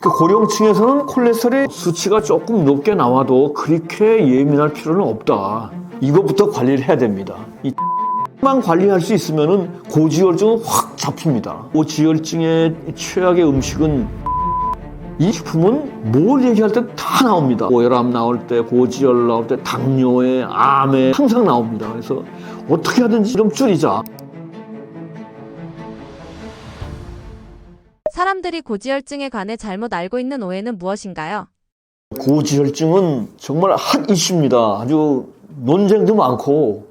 그 고령층에서는 콜레스테롤 수치가 조금 높게 나와도 그렇게 예민할 필요는 없다. 이것부터 관리를 해야 됩니다. 만 관리할 수 있으면은 고지혈증은 확 잡힙니다. 고지혈증의 최악의 음식은 이 식품은 뭘 얘기할 때 다 나옵니다. 고혈압 나올 때, 고지혈 나올 때, 당뇨에, 암에 항상 나옵니다. 그래서 어떻게 하든지 좀 줄이자. 사람들이 고지혈증에 관해 잘못 알고 있는 오해는 무엇인가요? 고지혈증은 정말 핫 이슈입니다. 아주 논쟁도 많고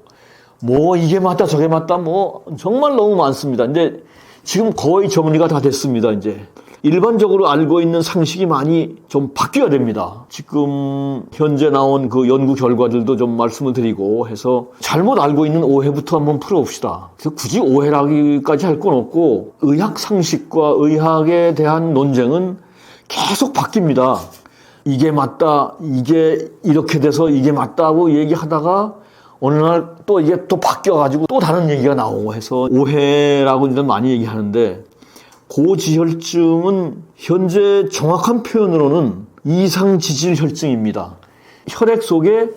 뭐 이게 맞다 저게 맞다 뭐 정말 너무 많습니다. 근데 지금 거의 정리가 다 됐습니다. 이제 일반적으로 알고 있는 상식이 많이 좀 바뀌어야 됩니다. 지금 현재 나온 그 연구 결과들도 좀 말씀을 드리고 해서 잘못 알고 있는 오해부터 한번 풀어봅시다. 그래서 굳이 오해라기까지 할 건 없고 의학 상식과 의학에 대한 논쟁은 계속 바뀝니다. 이게 맞다, 이게 이렇게 돼서 이게 맞다고 얘기하다가 어느 날 또 이게 또 바뀌어가지고 또 다른 얘기가 나오고 해서 오해라고 이제 많이 얘기하는데 고지혈증은 현재 정확한 표현으로는 이상지질혈증입니다. 혈액 속에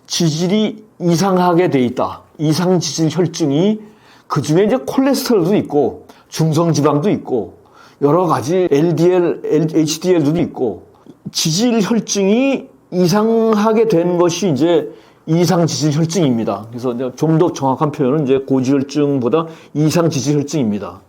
지질이 이상하게 돼 있다. 이상지질혈증이 그중에 이제 콜레스테롤도 있고 중성지방도 있고 여러 가지 LDL, HDL도 있고 지질혈증이 이상하게 된 것이 이제 이상지질혈증입니다. 그래서 좀 더 정확한 표현은 이제 고지혈증보다 이상지질혈증입니다.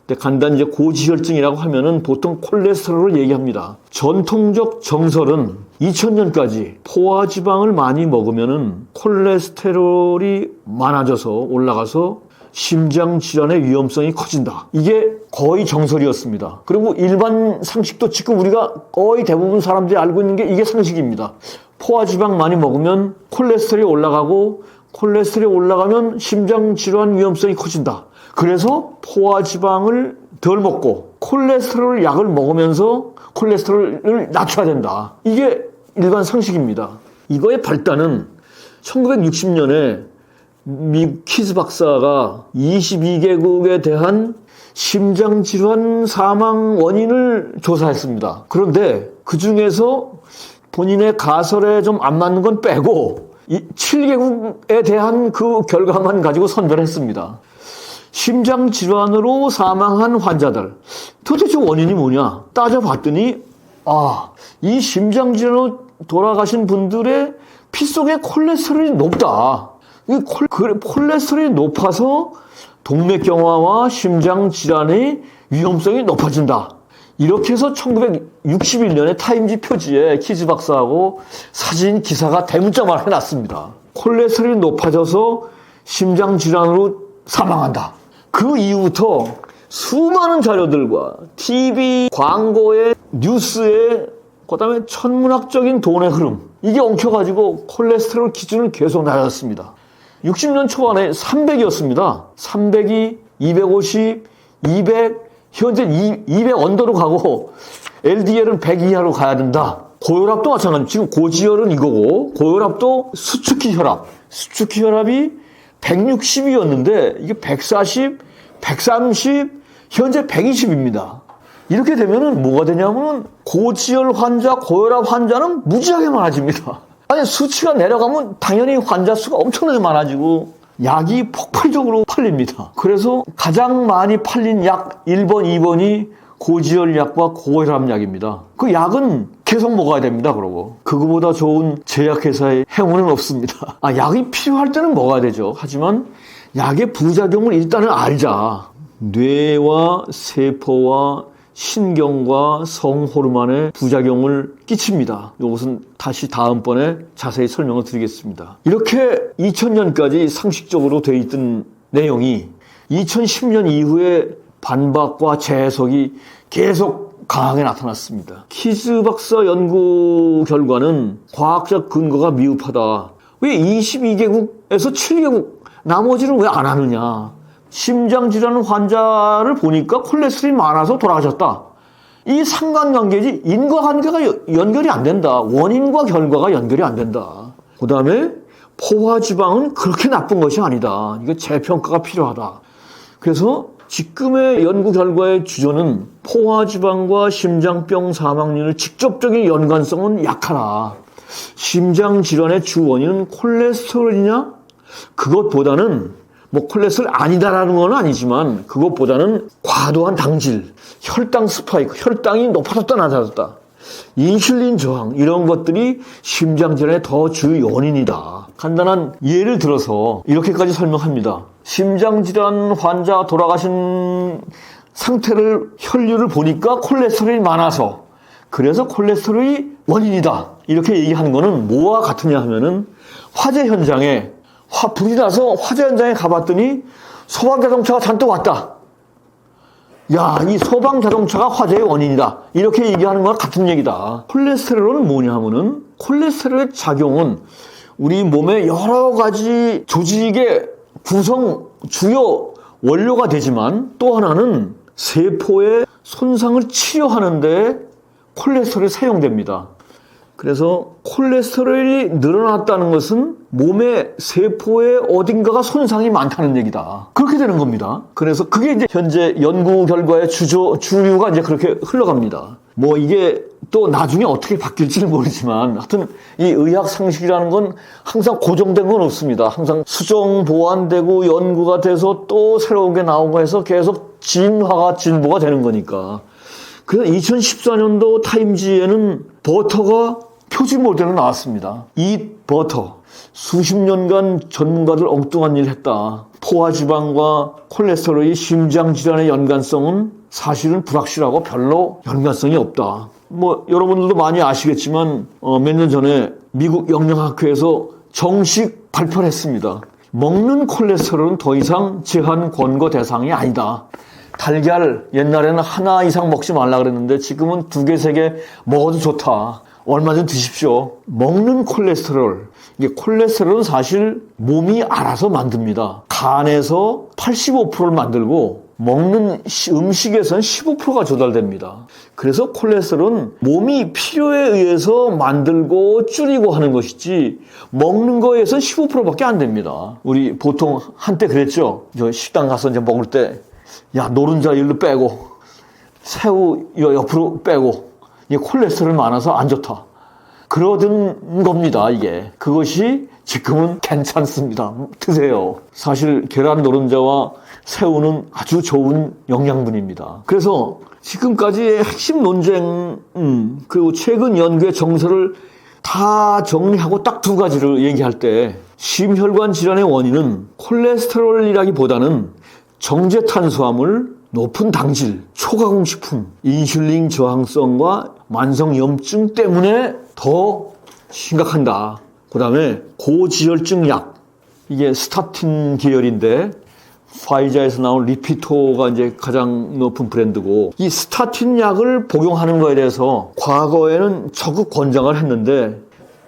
근데 간단히 이제 고지혈증이라고 하면은 보통 콜레스테롤을 얘기합니다. 전통적 정설은 2000년까지 포화지방을 많이 먹으면은 콜레스테롤이 많아져서 올라가서 심장 질환의 위험성이 커진다. 이게 거의 정설이었습니다. 그리고 일반 상식도 지금 우리가 거의 대부분 사람들이 알고 있는 게 이게 상식입니다. 포화지방 많이 먹으면 콜레스테롤이 올라가고 콜레스테롤이 올라가면 심장 질환 위험성이 커진다. 그래서 포화지방을 덜 먹고 콜레스테롤 약을 먹으면서 콜레스테롤을 낮춰야 된다. 이게 일반 상식입니다. 이거의 발단은 1960년에 미국 키즈 박사가 22개국에 대한 심장질환 사망 원인을 조사했습니다. 그런데 그 중에서 본인의 가설에 좀 안 맞는 건 빼고 7개국에 대한 그 결과만 가지고 선별했습니다. 심장질환으로 사망한 환자들 도대체 원인이 뭐냐 따져봤더니 이 심장질환으로 돌아가신 분들의 피 속에 콜레스테롤이 높다. 콜레스테롤이 높아서 동맥경화와 심장질환의 위험성이 높아진다. 이렇게 해서 1961년에 타임지 표지에 키즈 박사하고 사진 기사가 대문짝만 해놨습니다. 콜레스테롤이 높아져서 심장질환으로 사망한다. 그 이후부터 수많은 자료들과 TV 광고에 뉴스에 그다음에 천문학적인 돈의 흐름 이게 엉켜가지고 콜레스테롤 기준을 계속 낮았습니다. 60년 초반에 300이었습니다. 300이 250, 200 현재 200 언더로 가고 LDL은 100 이하로 가야 된다. 고혈압도 마찬가지. 지금 고지혈은 이거고 고혈압도 수축기 혈압. 수축기 혈압이 160이었는데 이게 140, 130, 현재 120입니다. 이렇게 되면은 뭐가 되냐면은 고지혈 환자, 고혈압 환자는 무지하게 많아집니다. 아니 수치가 내려가면 당연히 환자 수가 엄청나게 많아지고 약이 폭발적으로 팔립니다. 그래서 가장 많이 팔린 약 1번, 2번이 고지혈 약과 고혈압 약입니다. 그 약은 계속 먹어야 됩니다. 그러고 그거보다 좋은 제약회사의 행운은 없습니다. 약이 필요할 때는 먹어야 되죠. 하지만 약의 부작용을 일단은 알자. 뇌와 세포와 신경과 성호르몬의 부작용을 끼칩니다. 이것은 다시 다음번에 자세히 설명을 드리겠습니다. 이렇게 2000년까지 상식적으로 돼 있던 내용이 2010년 이후에 반박과 재해석이 계속 강하게 나타났습니다. 키즈 박사 연구 결과는 과학적 근거가 미흡하다. 왜 22개국에서 7개국 나머지는 왜 안 하느냐. 심장질환 환자를 보니까 콜레스테롤이 많아서 돌아가셨다. 이 상관관계지 인과관계가 연결이 안 된다. 원인과 결과가 연결이 안 된다. 그 다음에 포화지방은 그렇게 나쁜 것이 아니다. 이거 재평가가 필요하다. 그래서 지금의 연구 결과의 주조는 포화지방과 심장병 사망률의 직접적인 연관성은 약하다. 심장질환의 주 원인은 콜레스테롤이냐? 그것보다는 콜레스테롤 아니다라는 건 아니지만 그것보다는 과도한 당질, 혈당 스파이크, 혈당이 높아졌다 낮아졌다, 인슐린 저항 이런 것들이 심장질환의 더 주 원인이다. 간단한 예를 들어서 이렇게까지 설명합니다. 심장질환 환자 돌아가신 상태를 혈류를 보니까 콜레스테롤이 많아서 그래서 콜레스테롤이 원인이다. 이렇게 얘기하는 거는 뭐와 같으냐 하면은 화재 현장에 불이 나서 화재 현장에 가봤더니 소방자동차가 잔뜩 왔다. 야, 이 소방자동차가 화재의 원인이다. 이렇게 얘기하는 거랑 같은 얘기다. 콜레스테롤은 뭐냐 하면은 콜레스테롤의 작용은 우리 몸의 여러 가지 조직의 구성 주요 원료가 되지만 또 하나는 세포의 손상을 치료하는 데 콜레스테롤이 사용됩니다. 그래서 콜레스테롤이 늘어났다는 것은 몸의 세포의 어딘가가 손상이 많다는 얘기다. 그렇게 되는 겁니다. 그래서 그게 이제 현재 연구 결과의 주류가 이제 그렇게 흘러갑니다. 이게 또 나중에 어떻게 바뀔지는 모르지만 하여튼 이 의학 상식이라는 건 항상 고정된 건 없습니다. 항상 수정 보완되고 연구가 돼서 또 새로운 게 나오고 해서 계속 진보가 되는 거니까. 그래서 2014년도 타임지에는 버터가 표지 모델로 나왔습니다. 이 버터. 수십 년간 전문가들 엉뚱한 일을 했다. 포화지방과 콜레스테롤이 심장질환의 연관성은 사실은 불확실하고 별로 연관성이 없다. 여러분들도 많이 아시겠지만 몇 년 전에 미국 영양학회에서 정식 발표를 했습니다. 먹는 콜레스테롤은 더 이상 제한 권고 대상이 아니다. 달걀 옛날에는 하나 이상 먹지 말라 그랬는데 지금은 2개, 3개 먹어도 좋다. 얼마든 드십시오. 먹는 콜레스테롤. 이게 콜레스테롤은 사실 몸이 알아서 만듭니다. 간에서 85%를 만들고 먹는 음식에서는 15%가 조달됩니다. 그래서 콜레스테롤은 몸이 필요에 의해서 만들고 줄이고 하는 것이지 먹는 거에서는 15%밖에 안 됩니다. 우리 보통 한때 그랬죠. 저 식당 가서 이제 먹을 때 노른자 일로 빼고 새우 옆으로 빼고 이게 콜레스테롤 많아서 안 좋다. 그러던 겁니다, 이게. 그것이 지금은 괜찮습니다. 드세요. 사실 계란 노른자와 새우는 아주 좋은 영양분입니다. 그래서 지금까지의 핵심 논쟁, 그리고 최근 연구의 정설을 다 정리하고 딱 2가지를 얘기할 때 심혈관 질환의 원인은 콜레스테롤이라기보다는 정제탄수화물, 높은 당질, 초가공식품, 인슐린 저항성과 만성염증 때문에 더 심각한다. 그 다음에 고지혈증 약, 이게 스타틴 계열인데 파이자에서 나온 리피토가 이제 가장 높은 브랜드고, 이 스타틴 약을 복용하는 거에 대해서 과거에는 적극 권장을 했는데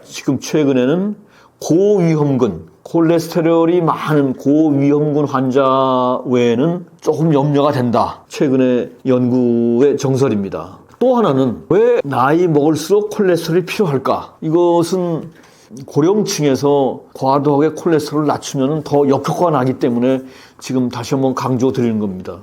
지금 최근에는 고위험군, 콜레스테롤이 많은 고위험군 환자 외에는 조금 염려가 된다. 최근의 연구의 정설입니다. 또 하나는 왜 나이 먹을수록 콜레스테롤이 필요할까? 이것은 고령층에서 과도하게 콜레스테롤을 낮추면 더 역효과가 나기 때문에 지금 다시 한번 강조드리는 겁니다.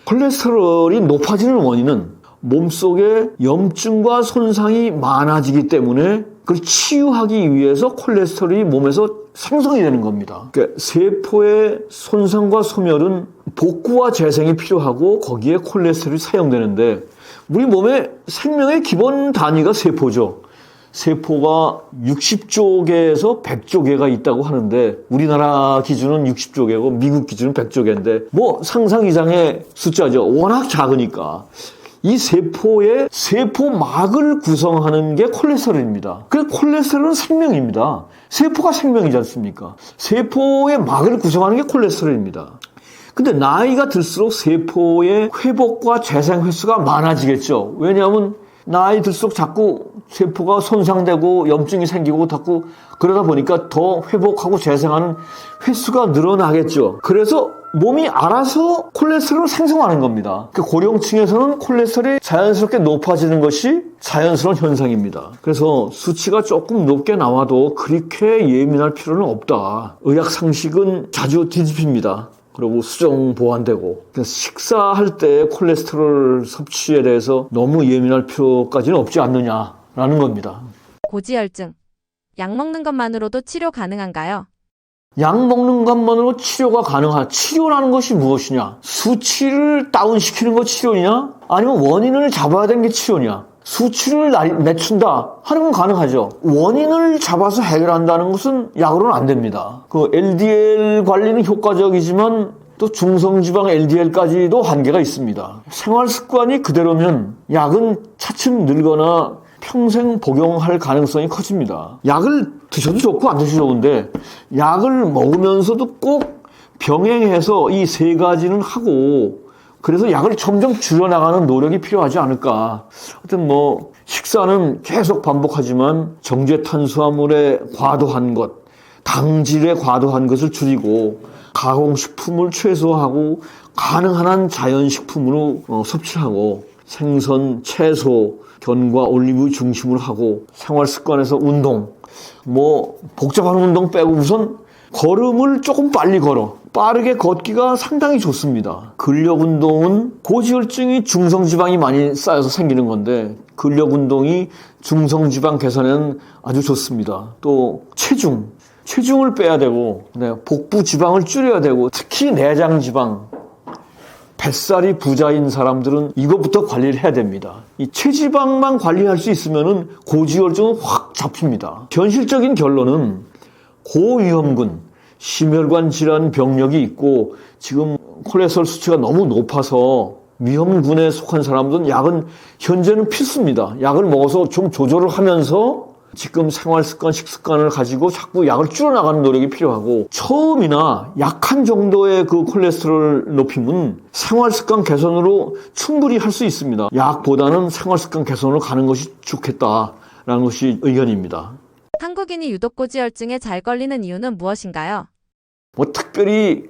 콜레스테롤이 높아지는 원인은 몸속에 염증과 손상이 많아지기 때문에 그걸 치유하기 위해서 콜레스테롤이 몸에서 생성이 되는 겁니다. 그러니까 세포의 손상과 소멸은 복구와 재생이 필요하고 거기에 콜레스테롤이 사용되는데 우리 몸의 생명의 기본 단위가 세포죠. 세포가 60조 개에서 100조 개가 있다고 하는데 우리나라 기준은 60조 개고 미국 기준은 100조 개인데 상상 이상의 숫자죠. 워낙 작으니까. 이 세포의 세포막을 구성하는 게 콜레스테롤입니다. 그래서 콜레스테롤은 생명입니다. 세포가 생명이지 않습니까? 세포의 막을 구성하는 게 콜레스테롤입니다. 근데 나이가 들수록 세포의 회복과 재생 횟수가 많아지겠죠. 왜냐하면 나이 들수록 자꾸 세포가 손상되고 염증이 생기고 자꾸 그러다 보니까 더 회복하고 재생하는 횟수가 늘어나겠죠. 그래서 몸이 알아서 콜레스테롤을 생성하는 겁니다. 고령층에서는 콜레스테롤이 자연스럽게 높아지는 것이 자연스러운 현상입니다. 그래서 수치가 조금 높게 나와도 그렇게 예민할 필요는 없다. 의학 상식은 자주 뒤집힙니다. 그리고 수정 보완되고. 그래서 식사할 때 콜레스테롤 섭취에 대해서 너무 예민할 필요까지는 없지 않느냐라는 겁니다. 고지혈증. 약 먹는 것만으로도 치료 가능한가요? 약 먹는 것만으로 치료가 가능한, 치료라는 것이 무엇이냐? 수치를 다운시키는 거 치료냐? 아니면 원인을 잡아야 되는 게 치료냐? 수치를 낮춘다 하는 건 가능하죠. 원인을 잡아서 해결한다는 것은 약으로는 안 됩니다. 그 LDL 관리는 효과적이지만 또 중성지방 LDL까지도 한계가 있습니다. 생활 습관이 그대로면 약은 차츰 늘거나 평생 복용할 가능성이 커집니다. 약을 드셔도 좋고 안 드셔도 좋은데 약을 먹으면서도 꼭 병행해서 이 세 가지는 하고 그래서 약을 점점 줄여나가는 노력이 필요하지 않을까. 하여튼 뭐 식사는 계속 반복하지만 정제 탄수화물의 과도한 것, 당질의 과도한 것을 줄이고 가공식품을 최소화하고 가능한 한 자연식품으로 섭취하고 생선, 채소, 견과 올리브 중심으로 하고 생활 습관에서 운동, 뭐 복잡한 운동 빼고 우선 걸음을 조금 빨리 걸어. 빠르게 걷기가 상당히 좋습니다. 근력 운동은 고지혈증이 중성지방이 많이 쌓여서 생기는 건데 근력 운동이 중성지방 개선에는 아주 좋습니다. 또 체중을 빼야 되고 복부 지방을 줄여야 되고 특히 내장 지방 뱃살이 부자인 사람들은 이것부터 관리를 해야 됩니다. 이 체지방만 관리할 수 있으면은 고지혈증은 확 잡힙니다. 현실적인 결론은 고위험군, 심혈관 질환 병력이 있고 지금 콜레스테롤 수치가 너무 높아서 위험군에 속한 사람들은 약은 현재는 필수입니다. 약을 먹어서 좀 조절을 하면서 지금 생활 습관, 식습관을 가지고 자꾸 약을 줄여나가는 노력이 필요하고 처음이나 약한 정도의 그 콜레스테롤 높임은 생활 습관 개선으로 충분히 할 수 있습니다. 약보다는 생활 습관 개선으로 가는 것이 좋겠다라는 것이 의견입니다. 한국인이 유독 고지혈증에 잘 걸리는 이유는 무엇인가요? 뭐 특별히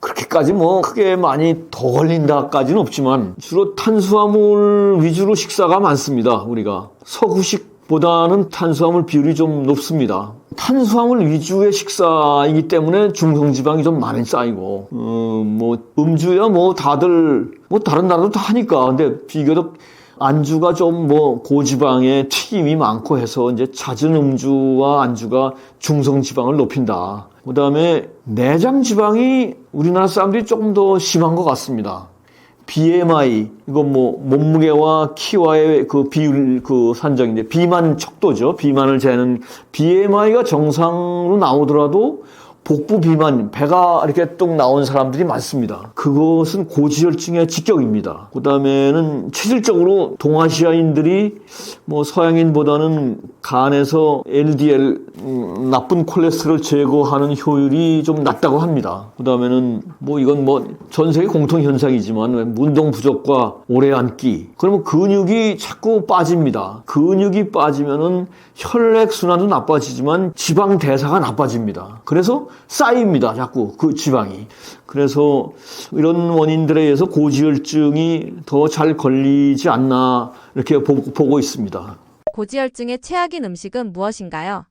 그렇게까지 뭐 크게 많이 더 걸린다까지는 없지만 주로 탄수화물 위주로 식사가 많습니다. 우리가 서구식보다는 탄수화물 비율이 좀 높습니다. 탄수화물 위주의 식사이기 때문에 중성지방이 좀 많이 쌓이고 뭐 음주야 뭐 다들 뭐 다른 나라도 다 하니까 근데 비교적 안주가 좀 뭐 고지방에 튀김이 많고 해서 이제 잦은 음주와 안주가 중성지방을 높인다. 그 다음에 내장 지방이 우리나라 사람들이 조금 더 심한 것 같습니다. BMI, 이거 뭐 몸무게와 키와의 그 비율 그 산정인데 비만 척도죠. 비만을 재는 BMI가 정상으로 나오더라도 복부 비만, 배가 이렇게 뚝 나온 사람들이 많습니다. 그것은 고지혈증의 직격입니다. 그 다음에는 체질적으로 동아시아인들이 뭐 서양인보다는 간에서 LDL, 나쁜 콜레스테롤 제거하는 효율이 좀 낮다고 합니다. 그 다음에는 뭐 이건 뭐 전 세계 공통 현상이지만 운동 부족과 오래 앉기. 그러면 근육이 자꾸 빠집니다. 근육이 빠지면은 혈액 순환도 나빠지지만 지방 대사가 나빠집니다. 그래서 쌓입니다. 자꾸 그 지방이. 그래서 이런 원인들에 의해서 고지혈증이 더 잘 걸리지 않나 이렇게 보고 있습니다. 고지혈증의 최악인 음식은 무엇인가요?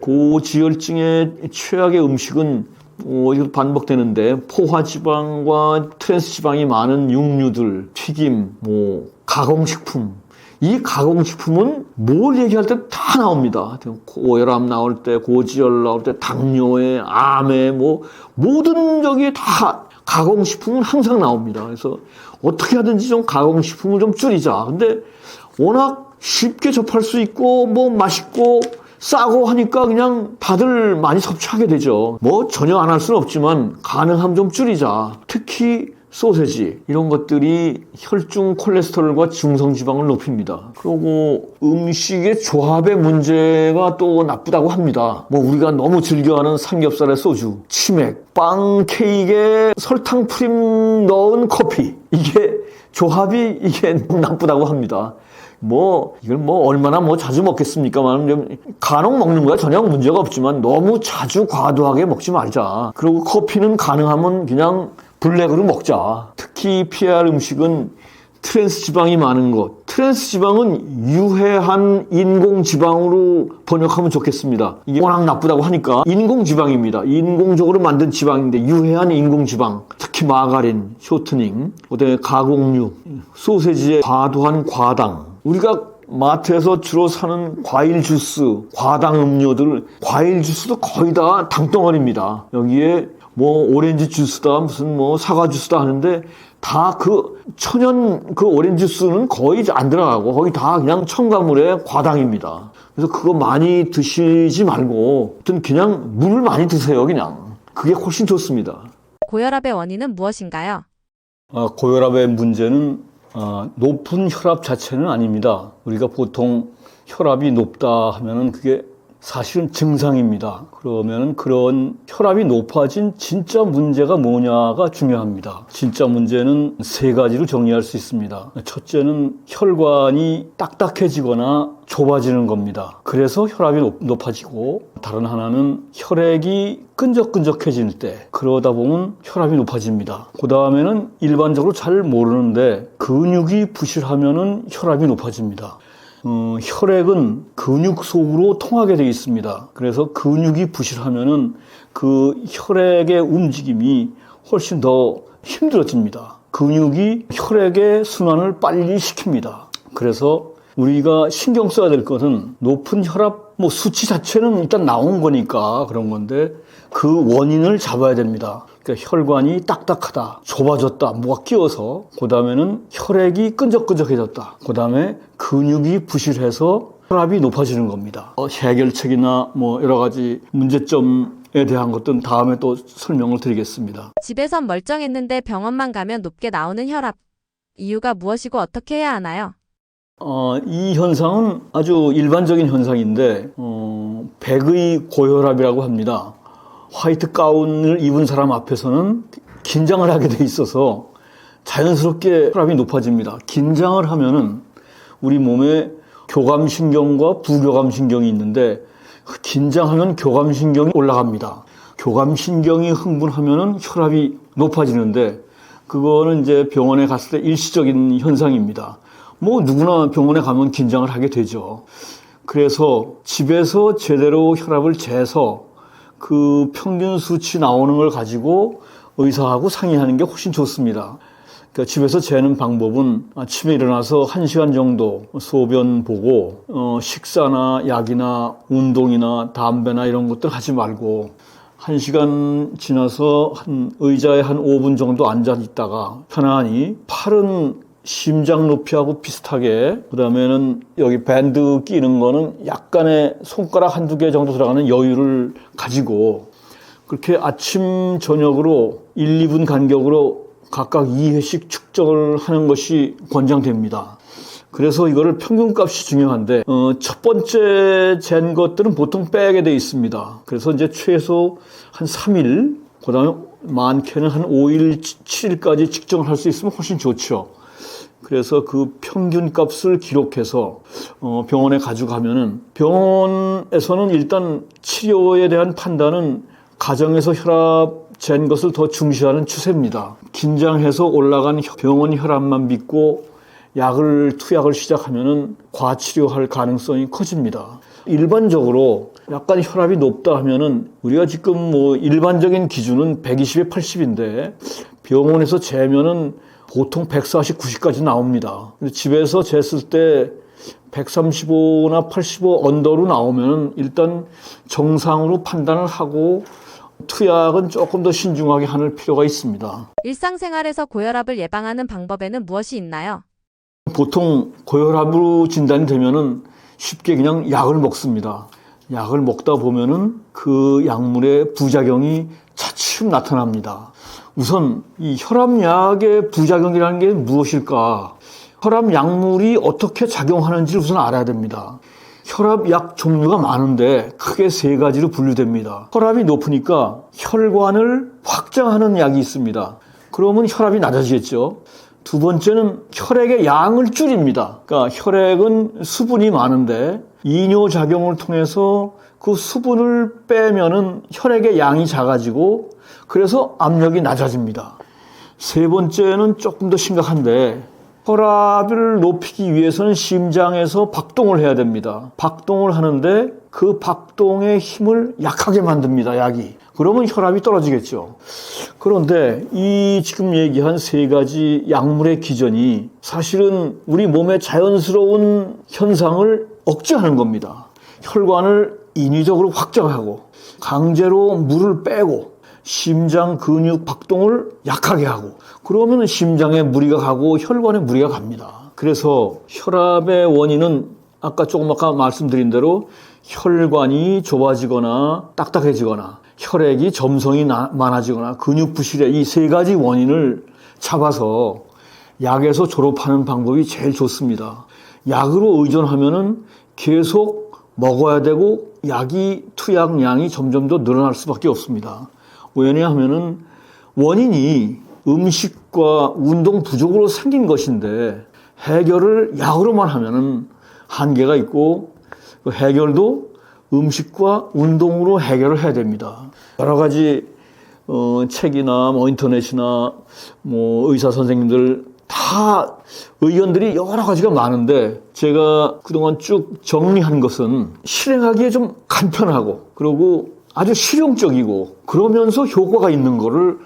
고지혈증의 최악의 음식은 이거 반복되는데 포화지방과 트랜스지방이 많은 육류들, 튀김, 뭐 가공식품. 이 가공식품은 뭘 얘기할 때 다 나옵니다. 고혈압 나올 때, 고지혈 나올 때, 당뇨에, 암에, 뭐 모든 저기 다 가공식품은 항상 나옵니다. 그래서 어떻게 하든지 좀 가공식품을 좀 줄이자. 근데 워낙 쉽게 접할 수 있고 뭐 맛있고 싸고 하니까 그냥 다들 많이 섭취하게 되죠. 뭐 전혀 안 할 수는 없지만 가능하면 좀 줄이자. 특히 소세지 이런 것들이 혈중 콜레스테롤과 중성지방을 높입니다. 그리고 음식의 조합의 문제가 또 나쁘다고 합니다. 뭐 우리가 너무 즐겨하는 삼겹살에 소주, 치맥, 빵 케이크에 설탕 프림 넣은 커피 이게 조합이 이게 나쁘다고 합니다. 뭐 이걸 뭐 얼마나 뭐 자주 먹겠습니까만 간혹 먹는 거야 전혀 문제가 없지만 너무 자주 과도하게 먹지 말자. 그리고 커피는 가능하면 그냥 블랙으로 먹자. 특히 피해야 할 음식은 트랜스 지방이 많은 것. 트랜스 지방은 유해한 인공 지방으로 번역하면 좋겠습니다. 이게 워낙 나쁘다고 하니까 인공 지방입니다. 인공적으로 만든 지방인데 유해한 인공 지방. 특히 마가린, 쇼트닝, 그다음에 가공육, 소세지의 과도한 과당. 우리가 마트에서 주로 사는 과일 주스, 과당 음료들, 과일 주스도 거의 다 당덩어리입니다. 여기에 뭐 오렌지 주스다, 무슨 뭐 사과 주스다 하는데 다 그 천연 그 오렌지 주스는 거의 안 들어가고 거의 다 그냥 첨가물의 과당입니다. 그래서 그거 많이 드시지 말고 그냥 물을 많이 드세요, 그냥. 그게 훨씬 좋습니다. 고혈압의 원인은 무엇인가요? 고혈압의 문제는 높은 혈압 자체는 아닙니다. 우리가 보통 혈압이 높다 하면은 그게 사실은 증상입니다. 그러면은 그런 혈압이 높아진 진짜 문제가 뭐냐가 중요합니다. 진짜 문제는 세 가지로 정리할 수 있습니다. 첫째는 혈관이 딱딱해지거나 좁아지는 겁니다. 그래서 혈압이 높아지고, 다른 하나는 혈액이 끈적끈적해질 때, 그러다 보면 혈압이 높아집니다. 그 다음에는 일반적으로 잘 모르는데 근육이 부실하면은 혈압이 높아집니다. 혈액은 근육 속으로 통하게 되어 있습니다. 그래서 근육이 부실하면은 그 혈액의 움직임이 훨씬 더 힘들어집니다. 근육이 혈액의 순환을 빨리 시킵니다. 그래서 우리가 신경 써야 될 것은 높은 혈압 수치 자체는 일단 나온 거니까 그런 건데 그 원인을 잡아야 됩니다. 그러니까 혈관이 딱딱하다, 좁아졌다, 뭐가 끼어서, 그 다음에는 혈액이 끈적끈적해졌다, 그 다음에 근육이 부실해서 혈압이 높아지는 겁니다. 해결책이나 여러 가지 문제점에 대한 것들은 다음에 또 설명을 드리겠습니다. 집에선 멀쩡했는데 병원만 가면 높게 나오는 혈압. 이유가 무엇이고 어떻게 해야 하나요? 이 현상은 아주 일반적인 현상인데 백의 고혈압이라고 합니다. 화이트 가운을 입은 사람 앞에서는 긴장을 하게 돼 있어서 자연스럽게 혈압이 높아집니다. 긴장을 하면은 우리 몸에 교감신경과 부교감신경이 있는데 긴장하면 교감신경이 올라갑니다. 교감신경이 흥분하면은 혈압이 높아지는데 그거는 이제 병원에 갔을 때 일시적인 현상입니다. 누구나 병원에 가면 긴장을 하게 되죠. 그래서 집에서 제대로 혈압을 재서 그 평균 수치 나오는 걸 가지고 의사하고 상의하는 게 훨씬 좋습니다. 그러니까 집에서 재는 방법은 아침에 일어나서 1시간 정도 소변 보고 식사나 약이나 운동이나 담배나 이런 것들 하지 말고 1시간 지나서 의자에 한 5분 정도 앉아 있다가 편안히 팔은 심장 높이하고 비슷하게, 그 다음에는 여기 밴드 끼는 거는 약간의 손가락 한두 개 정도 들어가는 여유를 가지고 그렇게 아침, 저녁으로 1, 2분 간격으로 각각 2회씩 측정을 하는 것이 권장됩니다. 그래서 이거를 평균값이 중요한데 첫 번째 잰 것들은 보통 빼게 돼 있습니다. 그래서 이제 최소 한 3일, 그 다음에 많게는 한 5일, 7일까지 측정을 할 수 있으면 훨씬 좋죠. 그래서 그 평균 값을 기록해서 병원에 가져가면은 병원에서는 일단 치료에 대한 판단은 가정에서 혈압 잰 것을 더 중시하는 추세입니다. 긴장해서 올라간 병원 혈압만 믿고 투약을 시작하면은 과치료할 가능성이 커집니다. 일반적으로 약간 혈압이 높다 하면은 우리가 지금 일반적인 기준은 120에 80인데 병원에서 재면은 보통 140, 90까지 나옵니다. 근데 집에서 쟀을 때 135나 85 언더로 나오면 일단 정상으로 판단을 하고 투약은 조금 더 신중하게 하는 필요가 있습니다. 일상생활에서 고혈압을 예방하는 방법에는 무엇이 있나요? 보통 고혈압으로 진단이 되면은 쉽게 그냥 약을 먹습니다. 약을 먹다 보면은 그 약물의 부작용이 차츰 나타납니다. 우선 이 혈압약의 부작용이라는 게 무엇일까? 혈압 약물이 어떻게 작용하는지를 우선 알아야 됩니다. 혈압약 종류가 많은데 크게 세 가지로 분류됩니다. 혈압이 높으니까 혈관을 확장하는 약이 있습니다. 그러면 혈압이 낮아지겠죠. 두 번째는 혈액의 양을 줄입니다. 그러니까 혈액은 수분이 많은데 이뇨작용을 통해서 그 수분을 빼면은 혈액의 양이 작아지고 그래서 압력이 낮아집니다. 세 번째는 조금 더 심각한데 혈압을 높이기 위해서는 심장에서 박동을 해야 됩니다. 박동을 하는데 그 박동의 힘을 약하게 만듭니다, 약이. 그러면 혈압이 떨어지겠죠. 그런데 이 지금 얘기한 세 가지 약물의 기전이 사실은 우리 몸의 자연스러운 현상을 억제하는 겁니다. 혈관을 인위적으로 확장하고 강제로 물을 빼고 심장 근육 박동을 약하게 하고 그러면 심장에 무리가 가고 혈관에 무리가 갑니다. 그래서 혈압의 원인은 아까 말씀드린 대로 혈관이 좁아지거나 딱딱해지거나 혈액이 점성이 많아지거나 근육 부실의 이 세 가지 원인을 잡아서 약에서 졸업하는 방법이 제일 좋습니다. 약으로 의존하면은 계속 먹어야 되고 약이 투약량이 점점 더 늘어날 수밖에 없습니다. 왜냐하면은 원인이 음식과 운동 부족으로 생긴 것인데 해결을 약으로만 하면은 한계가 있고 그 해결도 음식과 운동으로 해결을 해야 됩니다. 여러 가지 책이나 인터넷이나 의사 선생님들 다 의견들이 여러 가지가 많은데 제가 그동안 쭉 정리한 것은 실행하기에 좀 간편하고 그리고 아주 실용적이고 그러면서 효과가 있는 거를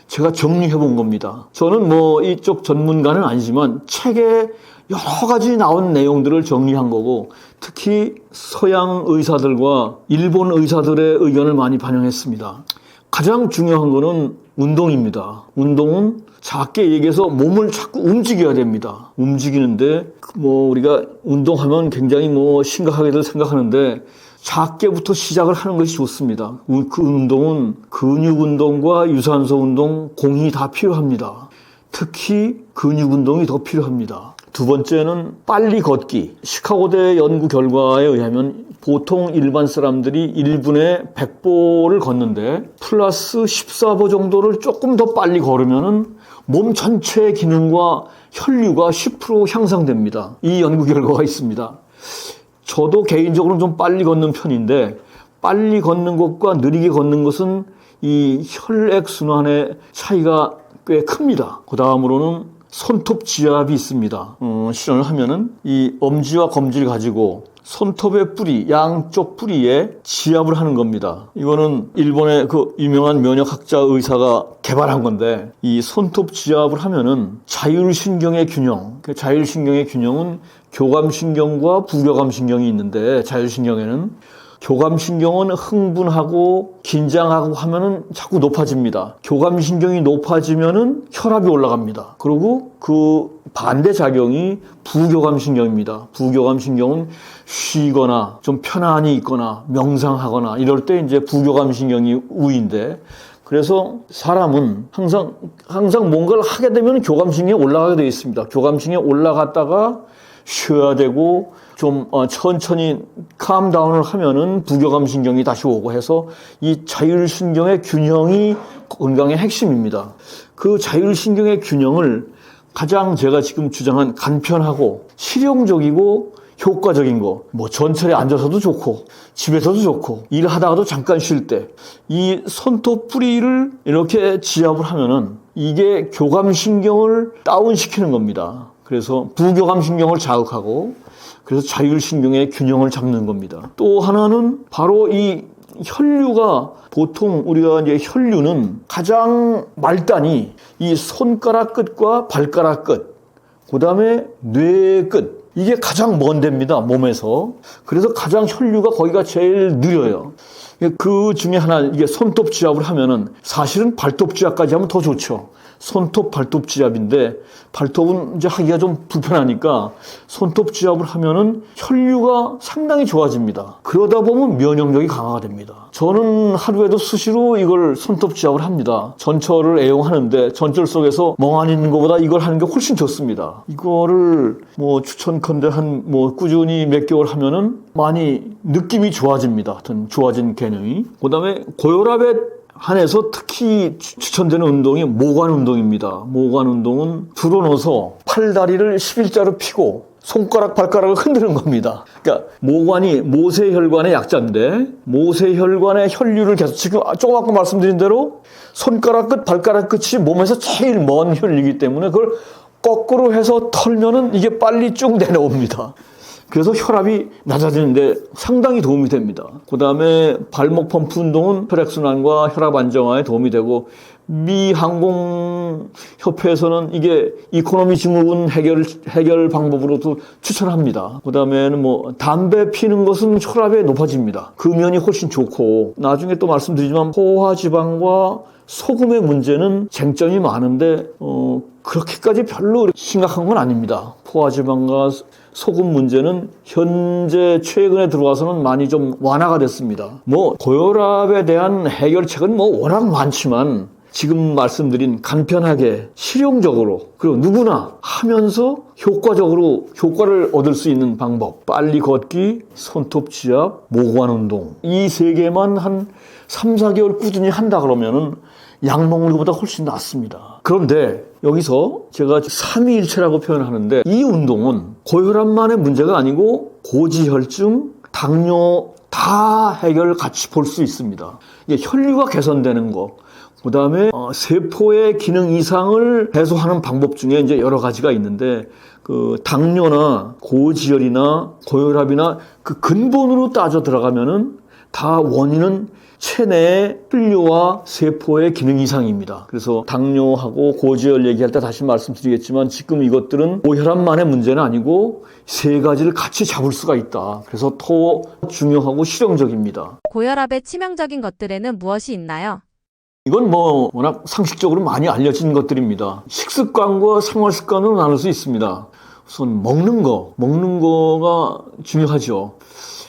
제가 정리해 본 겁니다. 저는 이쪽 전문가는 아니지만 책에 여러 가지 나온 내용들을 정리한 거고 특히 서양 의사들과 일본 의사들의 의견을 많이 반영했습니다. 가장 중요한 거는 운동입니다. 운동은 작게 얘기해서 몸을 자꾸 움직여야 됩니다. 움직이는데 우리가 운동하면 굉장히 심각하게들 생각하는데 작게부터 시작을 하는 것이 좋습니다. 그 운동은 근육 운동과 유산소 운동 공이 다 필요합니다. 특히 근육 운동이 더 필요합니다. 두 번째는 빨리 걷기. 시카고대 연구 결과에 의하면 보통 일반 사람들이 1분에 100보를 걷는데 플러스 14보 정도를 조금 더 빨리 걸으면은 몸 전체의 기능과 혈류가 10% 향상됩니다. 이 연구 결과가 있습니다. 저도 개인적으로는 좀 빨리 걷는 편인데 빨리 걷는 것과 느리게 걷는 것은 이 혈액순환의 차이가 꽤 큽니다. 그 다음으로는 손톱 지압이 있습니다. 실험을 하면은 이 엄지와 검지를 가지고 손톱의 뿌리, 양쪽 뿌리에 지압을 하는 겁니다. 이거는 일본의 그 유명한 면역학자 의사가 개발한 건데 이 손톱 지압을 하면은 자율신경의 균형, 그 자율신경의 균형은 교감신경과 부교감신경이 있는데 자율신경에는 교감신경은 흥분하고 긴장하고 하면은 자꾸 높아집니다. 교감신경이 높아지면은 혈압이 올라갑니다. 그리고 그 반대작용이 부교감신경입니다. 부교감신경은 쉬거나 좀 편안히 있거나 명상하거나 이럴 때 이제 부교감신경이 우위인데 그래서 사람은 항상 뭔가를 하게 되면 교감신경이 올라가게 되어 있습니다. 교감신경이 올라갔다가 쉬어야 되고 좀 천천히 캄다운을 하면은 부교감신경이 다시 오고 해서 이 자율신경의 균형이 건강의 핵심입니다. 그 자율신경의 균형을 가장 제가 지금 주장한 간편하고 실용적이고 효과적인 거, 전철에 앉아서도 좋고 집에서도 좋고 일하다가도 잠깐 쉴 때 이 손톱 뿌리를 이렇게 지압을 하면은 이게 교감신경을 다운시키는 겁니다. 그래서 부교감신경을 자극하고 그래서 자율신경의 균형을 잡는 겁니다. 또 하나는 바로 이 혈류가 보통 우리가 이제 혈류는 가장 말단이 이 손가락 끝과 발가락 끝, 그 다음에 뇌 끝, 이게 가장 먼 데입니다, 몸에서. 그래서 가장 혈류가 거기가 제일 느려요. 그 중에 하나, 이게 손톱 지압을 하면은 사실은 발톱 지압까지 하면 더 좋죠. 손톱, 발톱 지압인데 발톱은 이제 하기가 좀 불편하니까 손톱 지압을 하면은 혈류가 상당히 좋아집니다. 그러다 보면 면역력이 강화가 됩니다. 저는 하루에도 수시로 이걸 손톱 지압을 합니다. 전철을 애용하는데 전철 속에서 멍하니 있는 것보다 이걸 하는 게 훨씬 좋습니다. 이거를 추천컨대 꾸준히 몇 개월 하면은 많이 느낌이 좋아집니다. 하여튼 좋아진 개념이. 그 다음에 고혈압에 한해서 특히 추천되는 운동이 모관 운동입니다. 모관 운동은 들어놓아서 팔다리를 11자로 펴고 손가락, 발가락을 흔드는 겁니다. 그러니까 모관이 모세혈관의 약자인데 모세혈관의 혈류를 계속 지금 조금 아까 말씀드린 대로 손가락 끝, 발가락 끝이 몸에서 제일 먼 혈류이기 때문에 그걸 거꾸로 해서 털면은 이게 빨리 쭉 내려옵니다. 그래서 혈압이 낮아지는데 상당히 도움이 됩니다. 그 다음에 발목 펌프 운동은 혈액순환과 혈압 안정화에 도움이 되고, 미 항공협회에서는 이게 이코노미 증후군 해결 방법으로도 추천합니다. 그 다음에는 뭐 담배 피는 것은 혈압이 높아집니다. 그 면이 훨씬 좋고, 나중에 또 말씀드리지만 포화지방과 소금의 문제는 쟁점이 많은데 그렇게까지 별로 심각한 건 아닙니다. 포화지방과 소금 문제는 현재 최근에 들어와서는 많이 좀 완화가 됐습니다. 뭐 고혈압에 대한 해결책은 뭐 워낙 많지만, 지금 말씀드린 간편하게 실용적으로 그리고 누구나 하면서 효과적으로 효과를 얻을 수 있는 방법, 빨리 걷기, 손톱 지압, 모관 운동, 이 세 개만 한 3, 4개월 꾸준히 한다 그러면은 약 먹는 것보다 훨씬 낫습니다. 그런데 여기서 제가 삼위일체라고 표현하는데, 이 운동은 고혈압만의 문제가 아니고 고지혈증, 당뇨 다 해결 같이 볼 수 있습니다. 이게 혈류가 개선되는 거, 그 다음에 세포의 기능 이상을 해소하는 방법 중에 이제 여러 가지가 있는데, 그 당뇨나 고지혈이나 고혈압이나 그 근본으로 따져 들어가면은 다 원인은 체내의 혈류와 세포의 기능 이상입니다. 그래서 당뇨하고 고지혈 얘기할 때 다시 말씀드리겠지만, 지금 이것들은 고혈압만의 문제는 아니고 세 가지를 같이 잡을 수가 있다. 그래서 더 중요하고 실용적입니다. 고혈압의 치명적인 것들에는 무엇이 있나요? 이건 뭐 워낙 상식적으로 많이 알려진 것들입니다. 식습관과 생활습관으로 나눌 수 있습니다. 우선 먹는 거가 중요하죠.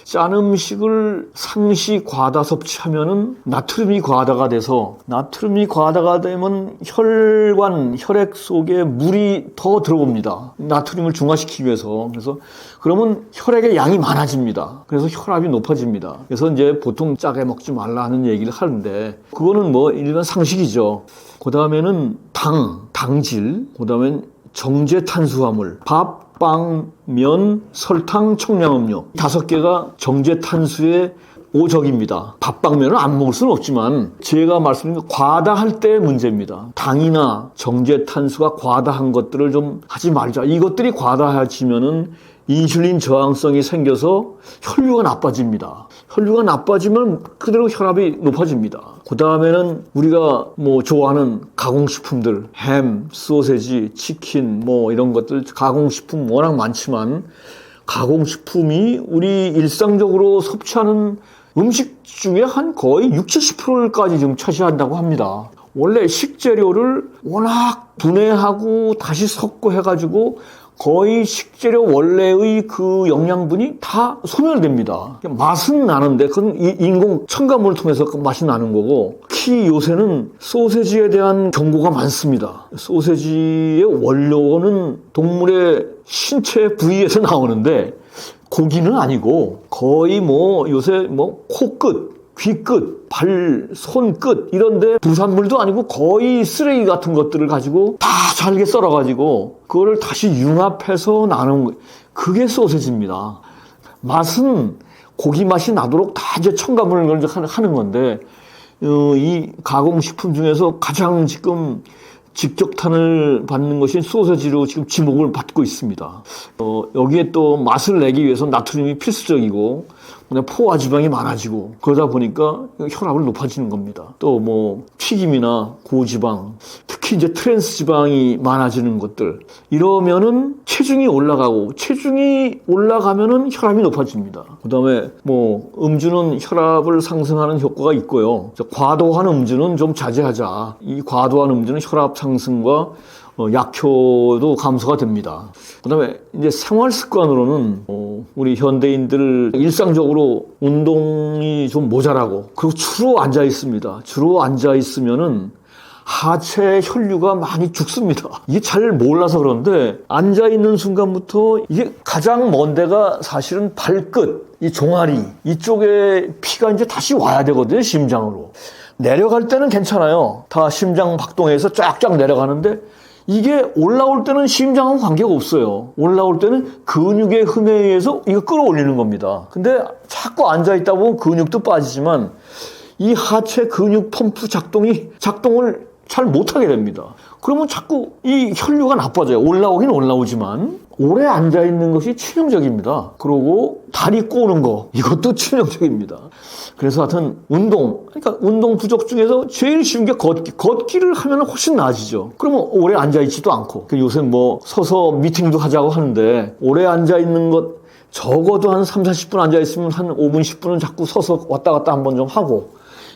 짠 음식을 상시 과다 섭취하면은 나트륨이 과다가 돼서, 나트륨이 과다가 되면 혈액 속에 물이 더 들어옵니다. 나트륨을 중화시키기 위해서. 그래서 그러면 혈액의 양이 많아집니다. 그래서 혈압이 높아집니다. 그래서 이제 보통 짜게 먹지 말라는 얘기를 하는데, 그거는 뭐 일반 상식이죠. 그 다음에는 당질, 그 다음엔 정제 탄수화물, 밥, 빵, 면, 설탕, 청량음료 5개가 정제 탄수의 오적입니다. 밥빵면은 안 먹을 수는 없지만, 제가 말씀드린 거 과다할 때의 문제입니다. 당이나 정제 탄수가 과다한 것들을 좀 하지 말자. 이것들이 과다해지면은 인슐린 저항성이 생겨서 혈류가 나빠집니다. 혈류가 나빠지면 그대로 혈압이 높아집니다. 그 다음에는 우리가 뭐 좋아하는 가공식품들, 햄, 소세지, 치킨, 뭐 이런 것들, 가공식품 워낙 많지만, 가공식품이 우리 일상적으로 섭취하는 음식 중에 한 거의 60, 70%까지 지금 차지한다고 합니다. 원래 식재료를 워낙 분해하고 다시 섞고 해가지고 거의 식재료 원래의 그 영양분이 다 소멸됩니다. 맛은 나는데 그건 인공 첨가물을 통해서 그 맛이 나는 거고, 특히 요새는 소세지에 대한 경고가 많습니다. 소세지의 원료는 동물의 신체 부위에서 나오는데 고기는 아니고, 거의 뭐 요새 뭐 코끝, 귀끝, 발, 손끝 이런데 부산물도 아니고 거의 쓰레기 같은 것들을 가지고 다 잘게 썰어가지고 그거를 다시 융합해서 나눈 거예요. 그게 소세지입니다. 맛은 고기 맛이 나도록 다 이제 첨가물을 하는 건데, 이 가공식품 중에서 가장 지금 직격탄을 받는 것이 소세지로 지금 지목을 받고 있습니다. 여기에 또 맛을 내기 위해서 나트륨이 필수적이고, 그냥 포화지방이 많아지고, 그러다 보니까 혈압을 높아지는 겁니다. 또 뭐 튀김이나 고지방, 특히 이제 트랜스 지방이 많아지는 것들, 이러면은 체중이 올라가고, 체중이 올라가면은 혈압이 높아집니다. 그 다음에 뭐 음주는 혈압을 상승하는 효과가 있고요. 과도한 음주는 좀 자제하자. 이 과도한 음주는 혈압 상승과 약효도 감소가 됩니다. 그 다음에 이제 생활 습관으로는 우리 현대인들 일상적으로 운동이 좀 모자라고, 그리고 주로 앉아 있습니다. 주로 앉아 있으면은 하체 혈류가 많이 죽습니다. 이게 잘 몰라서 그런데, 앉아 있는 순간부터 이게 가장 먼 데가 사실은 발끝, 이 종아리 이쪽에 피가 이제 다시 와야 되거든요, 심장으로. 내려갈 때는 괜찮아요. 다 심장 박동에서 쫙쫙 내려가는데, 이게 올라올 때는 심장하고 관계가 없어요. 올라올 때는 근육의 흠에 의해서 이거 끌어올리는 겁니다. 근데 자꾸 앉아있다 보면 근육도 빠지지만, 이 하체 근육 펌프 작동을 잘 못하게 됩니다. 그러면 자꾸 이 혈류가 나빠져요. 올라오긴 올라오지만 오래 앉아있는 것이 치명적입니다. 그리고 다리 꼬는 거 이것도 치명적입니다. 그래서 하여튼 그러니까 운동 부족 중에서 제일 쉬운 게 걷기를 하면 훨씬 나아지죠. 그러면 오래 앉아있지도 않고 요새 뭐 서서 미팅도 하자고 하는데 오래 앉아있는 것 적어도 한 3, 40분 앉아있으면 한 5분, 10분은 자꾸 서서 왔다 갔다 한번 좀 하고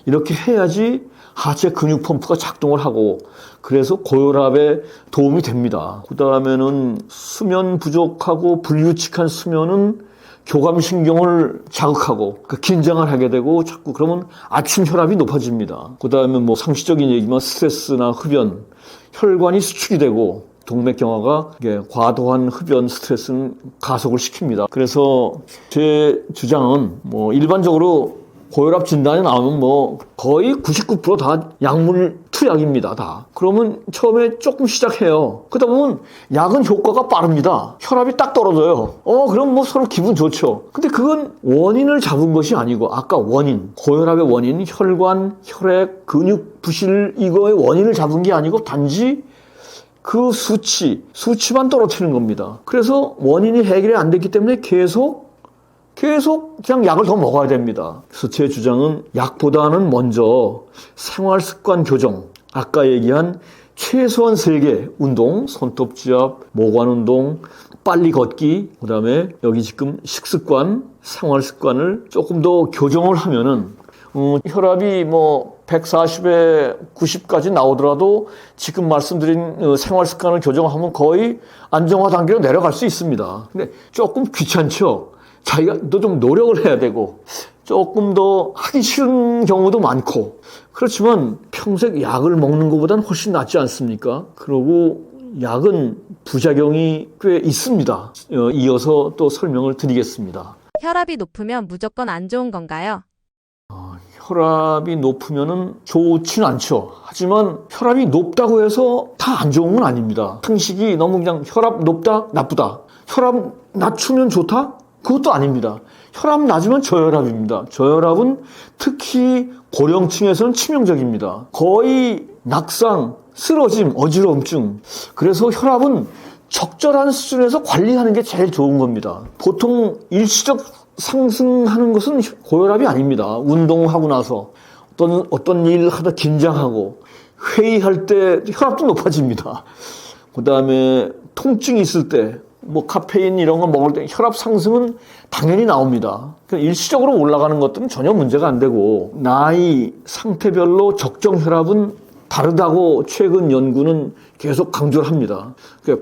이렇게 해야지 하체 근육 펌프가 작동을 하고 그래서 고혈압에 도움이 됩니다. 그 다음에는 수면 부족하고 불규칙한 수면은 교감신경을 자극하고 긴장을 하게 되고 자꾸 그러면 아침 혈압이 높아집니다. 그 다음에 뭐 상시적인 얘기지만 스트레스나 흡연, 혈관이 수축이 되고 동맥경화가 과도한 흡연 스트레스는 가속을 시킵니다. 그래서 제 주장은 뭐 일반적으로 고혈압 진단이 나오면 뭐 거의 99%다 약물 투약입니다. 다. 그러면 처음에 조금 시작해요. 그러다 보면 약은 효과가 빠릅니다. 혈압이 딱 떨어져요. 그럼 뭐 서로 기분 좋죠. 근데 그건 원인을 잡은 것이 아니고 아까 고혈압의 원인, 혈관, 혈액, 근육 부실 이거의 원인을 잡은 게 아니고 단지 그 수치만 떨어뜨리는 겁니다. 그래서 원인이 해결이 안 됐기 때문에 계속 그냥 약을 더 먹어야 됩니다. 그래서 제 주장은 약보다는 먼저 생활 습관 교정, 아까 얘기한 최소한 3개 운동, 손톱지압, 모관 운동, 빨리 걷기, 그다음에 여기 지금 식습관, 생활 습관을 조금 더 교정을 하면은 혈압이 뭐 140에 90까지 나오더라도 지금 말씀드린 생활 습관을 교정하면 거의 안정화 단계로 내려갈 수 있습니다. 근데 조금 귀찮죠? 자기가 또 좀 노력을 해야 되고 조금 더 하기 싫은 경우도 많고 그렇지만 평생 약을 먹는 것보다는 훨씬 낫지 않습니까? 그리고 약은 부작용이 꽤 있습니다. 이어서 또 설명을 드리겠습니다. 혈압이 높으면 무조건 안 좋은 건가요? 혈압이 높으면은 좋진 않죠. 하지만 혈압이 높다고 해서 다 안 좋은 건 아닙니다. 상식이 너무 그냥 혈압 높다, 나쁘다. 혈압 낮추면 좋다? 그것도 아닙니다. 혈압 낮으면 저혈압입니다. 저혈압은 특히 고령층에서는 치명적입니다. 거의 낙상, 쓰러짐, 어지러움증. 그래서 혈압은 적절한 수준에서 관리하는 게 제일 좋은 겁니다. 보통 일시적 상승하는 것은 고혈압이 아닙니다. 운동하고 나서 어떤 일 하다 긴장하고 회의할 때 혈압도 높아집니다. 그 다음에 통증이 있을 때 뭐 카페인 이런 거 먹을 때 혈압 상승은 당연히 나옵니다. 일시적으로 올라가는 것들은 전혀 문제가 안 되고 나이, 상태별로 적정 혈압은 다르다고 최근 연구는 계속 강조를 합니다.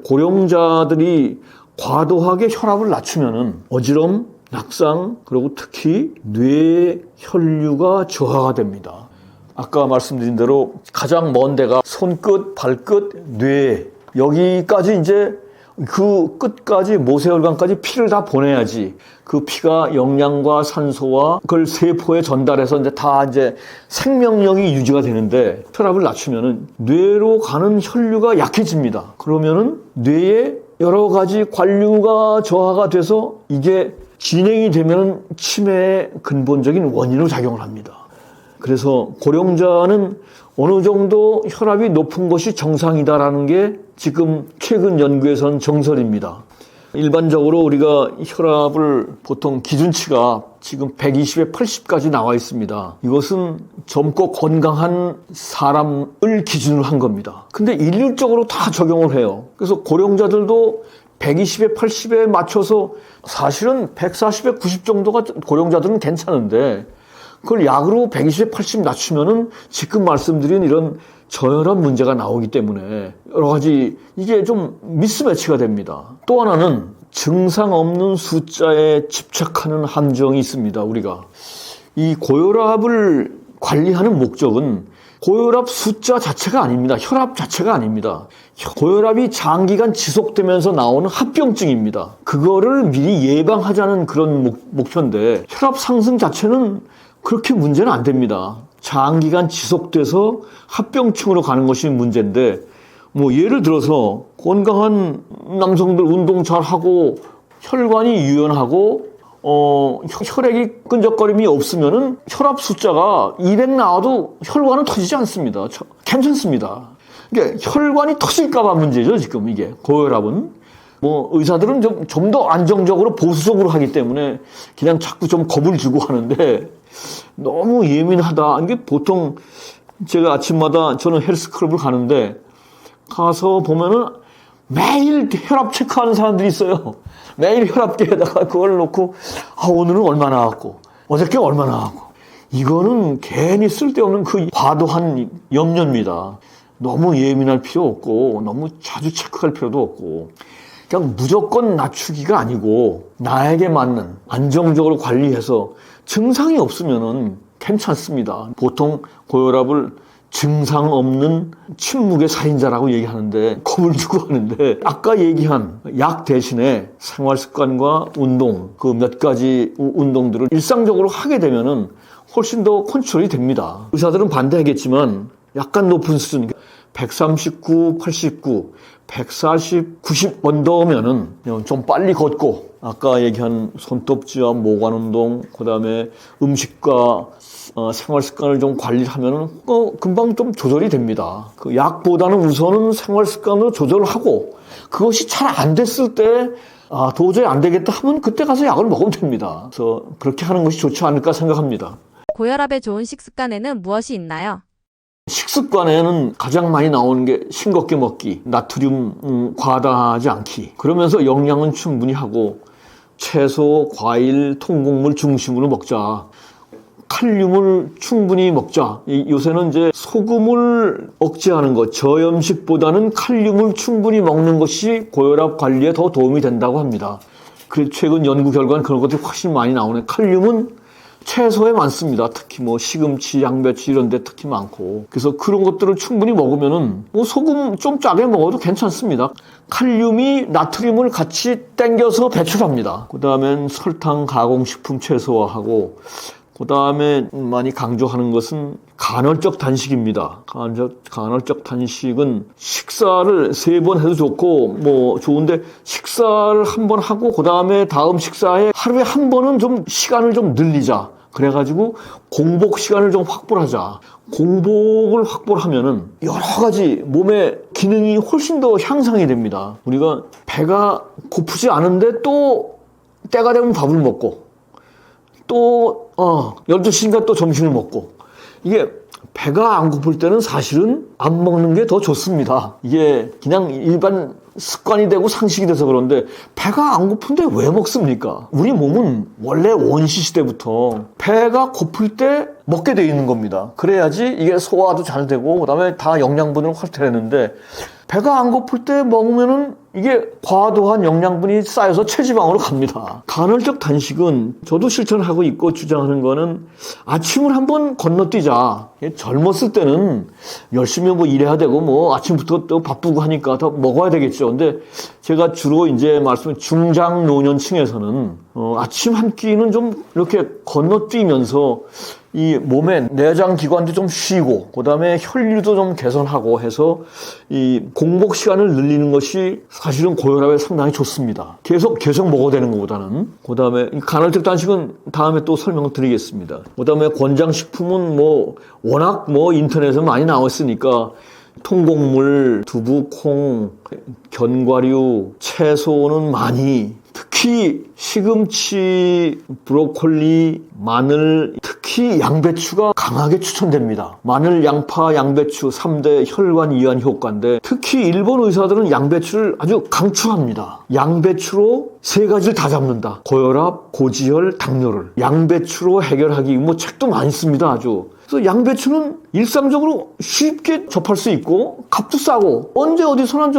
고령자들이 과도하게 혈압을 낮추면은 어지럼, 낙상, 그리고 특히 뇌 혈류가 저하가 됩니다. 아까 말씀드린 대로 가장 먼 데가 손끝, 발끝, 뇌 여기까지 이제 그 끝까지 모세혈관까지 피를 다 보내야지 그 피가 영양과 산소와 그걸 세포에 전달해서 이제 생명력이 유지가 되는데 혈압을 낮추면은 뇌로 가는 혈류가 약해집니다. 그러면은 뇌에 여러 가지 관류가 저하가 돼서 이게 진행이 되면 치매의 근본적인 원인으로 작용을 합니다. 그래서 고령자는 어느 정도 혈압이 높은 것이 정상이다라는 게 지금 최근 연구에서는 정설입니다. 일반적으로 우리가 혈압을 보통 기준치가 지금 120에 80까지 나와 있습니다. 이것은 젊고 건강한 사람을 기준으로 한 겁니다. 근데 일률적으로 다 적용을 해요. 그래서 고령자들도 120에 80에 맞춰서 사실은 140에 90 정도가 고령자들은 괜찮은데 그걸 약으로 120에 80 낮추면은 지금 말씀드린 이런 저혈압 문제가 나오기 때문에 여러 가지 이게 좀 미스매치가 됩니다. 또 하나는 증상 없는 숫자에 집착하는 함정이 있습니다. 우리가 이 고혈압을 관리하는 목적은 고혈압 숫자 자체가 아닙니다. 혈압 자체가 아닙니다. 고혈압이 장기간 지속되면서 나오는 합병증입니다. 그거를 미리 예방하자는 그런 목표인데 혈압 상승 자체는 그렇게 문제는 안 됩니다. 장기간 지속돼서 합병증으로 가는 것이 문제인데 뭐 예를 들어서 건강한 남성들 운동 잘하고 혈관이 유연하고 혈액이 끈적거림이 없으면은 혈압 숫자가 200 나와도 혈관은 터지지 않습니다. 괜찮습니다. 이게 혈관이 터질까봐 문제죠, 지금 이게. 고혈압은. 뭐, 의사들은 좀 더 안정적으로 보수적으로 하기 때문에 그냥 자꾸 좀 겁을 주고 하는데 너무 예민하다. 이게 보통 제가 아침마다 저는 헬스클럽을 가는데 가서 보면은 매일 혈압 체크하는 사람들이 있어요. 매일 혈압계에다가 그걸 놓고 오늘은 얼마 나왔고 어저께 얼마 나왔고 이거는 괜히 쓸데없는 그 과도한 염려입니다. 너무 예민할 필요 없고 너무 자주 체크할 필요도 없고 그냥 무조건 낮추기가 아니고 나에게 맞는 안정적으로 관리해서 증상이 없으면은 괜찮습니다. 보통 고혈압을 증상 없는 침묵의 살인자라고 얘기하는데 겁을 주고 하는데 아까 얘기한 약 대신에 생활 습관과 운동 그 몇 가지 운동들을 일상적으로 하게 되면은 훨씬 더 컨트롤이 됩니다. 의사들은 반대하겠지만 약간 높은 수준 139, 89, 140, 90 언더면은 좀 빨리 걷고 아까 얘기한 손톱지압, 모관 운동, 그다음에 음식과 생활 습관을 좀 관리하면은 금방 좀 조절이 됩니다. 그 약보다는 우선은 생활 습관으로 조절을 하고 그것이 잘 안 됐을 때 도저히 안 되겠다 하면 그때 가서 약을 먹으면 됩니다. 그래서 그렇게 하는 것이 좋지 않을까 생각합니다. 고혈압에 좋은 식습관에는 무엇이 있나요? 식습관에는 가장 많이 나오는 게 싱겁게 먹기, 나트륨 과다하지 않기. 그러면서 영양은 충분히 하고 채소, 과일, 통곡물 중심으로 먹자. 칼륨을 충분히 먹자. 요새는 이제 소금을 억제하는 것, 저염식보다는 칼륨을 충분히 먹는 것이 고혈압 관리에 더 도움이 된다고 합니다. 그 최근 연구 결과는 그런 것들이 훨씬 많이 나오네. 칼륨은 채소에 많습니다. 특히 뭐 시금치, 양배추 이런 데 특히 많고. 그래서 그런 것들을 충분히 먹으면은 뭐 소금 좀 짜게 먹어도 괜찮습니다. 칼륨이 나트륨을 같이 땡겨서 배출합니다. 그다음엔 설탕, 가공식품 최소화하고 그다음에 많이 강조하는 것은 간헐적 단식입니다. 간헐적 단식은 식사를 3번 해도 좋고 뭐 좋은데 식사를 1번 하고 그다음에 다음 식사에 하루에 1번은 좀 시간을 좀 늘리자. 그래가지고 공복 시간을 좀 확보를 하자. 공복을 확보를 하면은 여러 가지 몸의 기능이 훨씬 더 향상이 됩니다. 우리가 배가 고프지 않은데 또 때가 되면 밥을 먹고 또 12시인가 또 점심을 먹고 이게 배가 안 고플 때는 사실은 안 먹는 게 더 좋습니다. 이게 그냥 일반 습관이 되고 상식이 돼서 그런데 배가 안 고픈데 왜 먹습니까? 우리 몸은 원래 원시 시대부터 배가 고플 때 먹게 돼 있는 겁니다. 그래야지 이게 소화도 잘 되고 그다음에 다 영양분을 활태하는데 배가 안 고플 때 먹으면은 이게 과도한 영양분이 쌓여서 체지방으로 갑니다. 간헐적 단식은 저도 실천하고 있고 주장하는 거는 아침을 한번 건너뛰자. 젊었을 때는 열심히 뭐 일해야 되고 뭐 아침부터 또 바쁘고 하니까 더 먹어야 되겠죠. 근데 제가 주로 이제 말씀을 중장노년층에서는 아침 한 끼는 좀 이렇게 건너뛰면서 이 몸의 내장 기관도 좀 쉬고 그다음에 혈류도 좀 개선하고 해서 이 공복 시간을 늘리는 것이 사실은 고혈압에 상당히 좋습니다. 계속 먹어야 되는 것보다는. 그다음에 간헐적 단식은 다음에 또 설명을 드리겠습니다. 그다음에 권장식품은 뭐 워낙 뭐 인터넷에 많이 나왔으니까 통곡물, 두부, 콩, 견과류, 채소는 많이 특히 시금치, 브로콜리, 마늘, 특히 양배추가 강하게 추천됩니다. 마늘, 양파, 양배추 3대 혈관 이완 효과인데 특히 일본 의사들은 양배추를 아주 강추합니다. 양배추로 3가지를 다 잡는다. 고혈압, 고지혈, 당뇨를 양배추로 해결하기 뭐 책도 많이 씁니다. 아주. 그래서 양배추는 일상적으로 쉽게 접할 수 있고 값도 싸고 언제 어디서나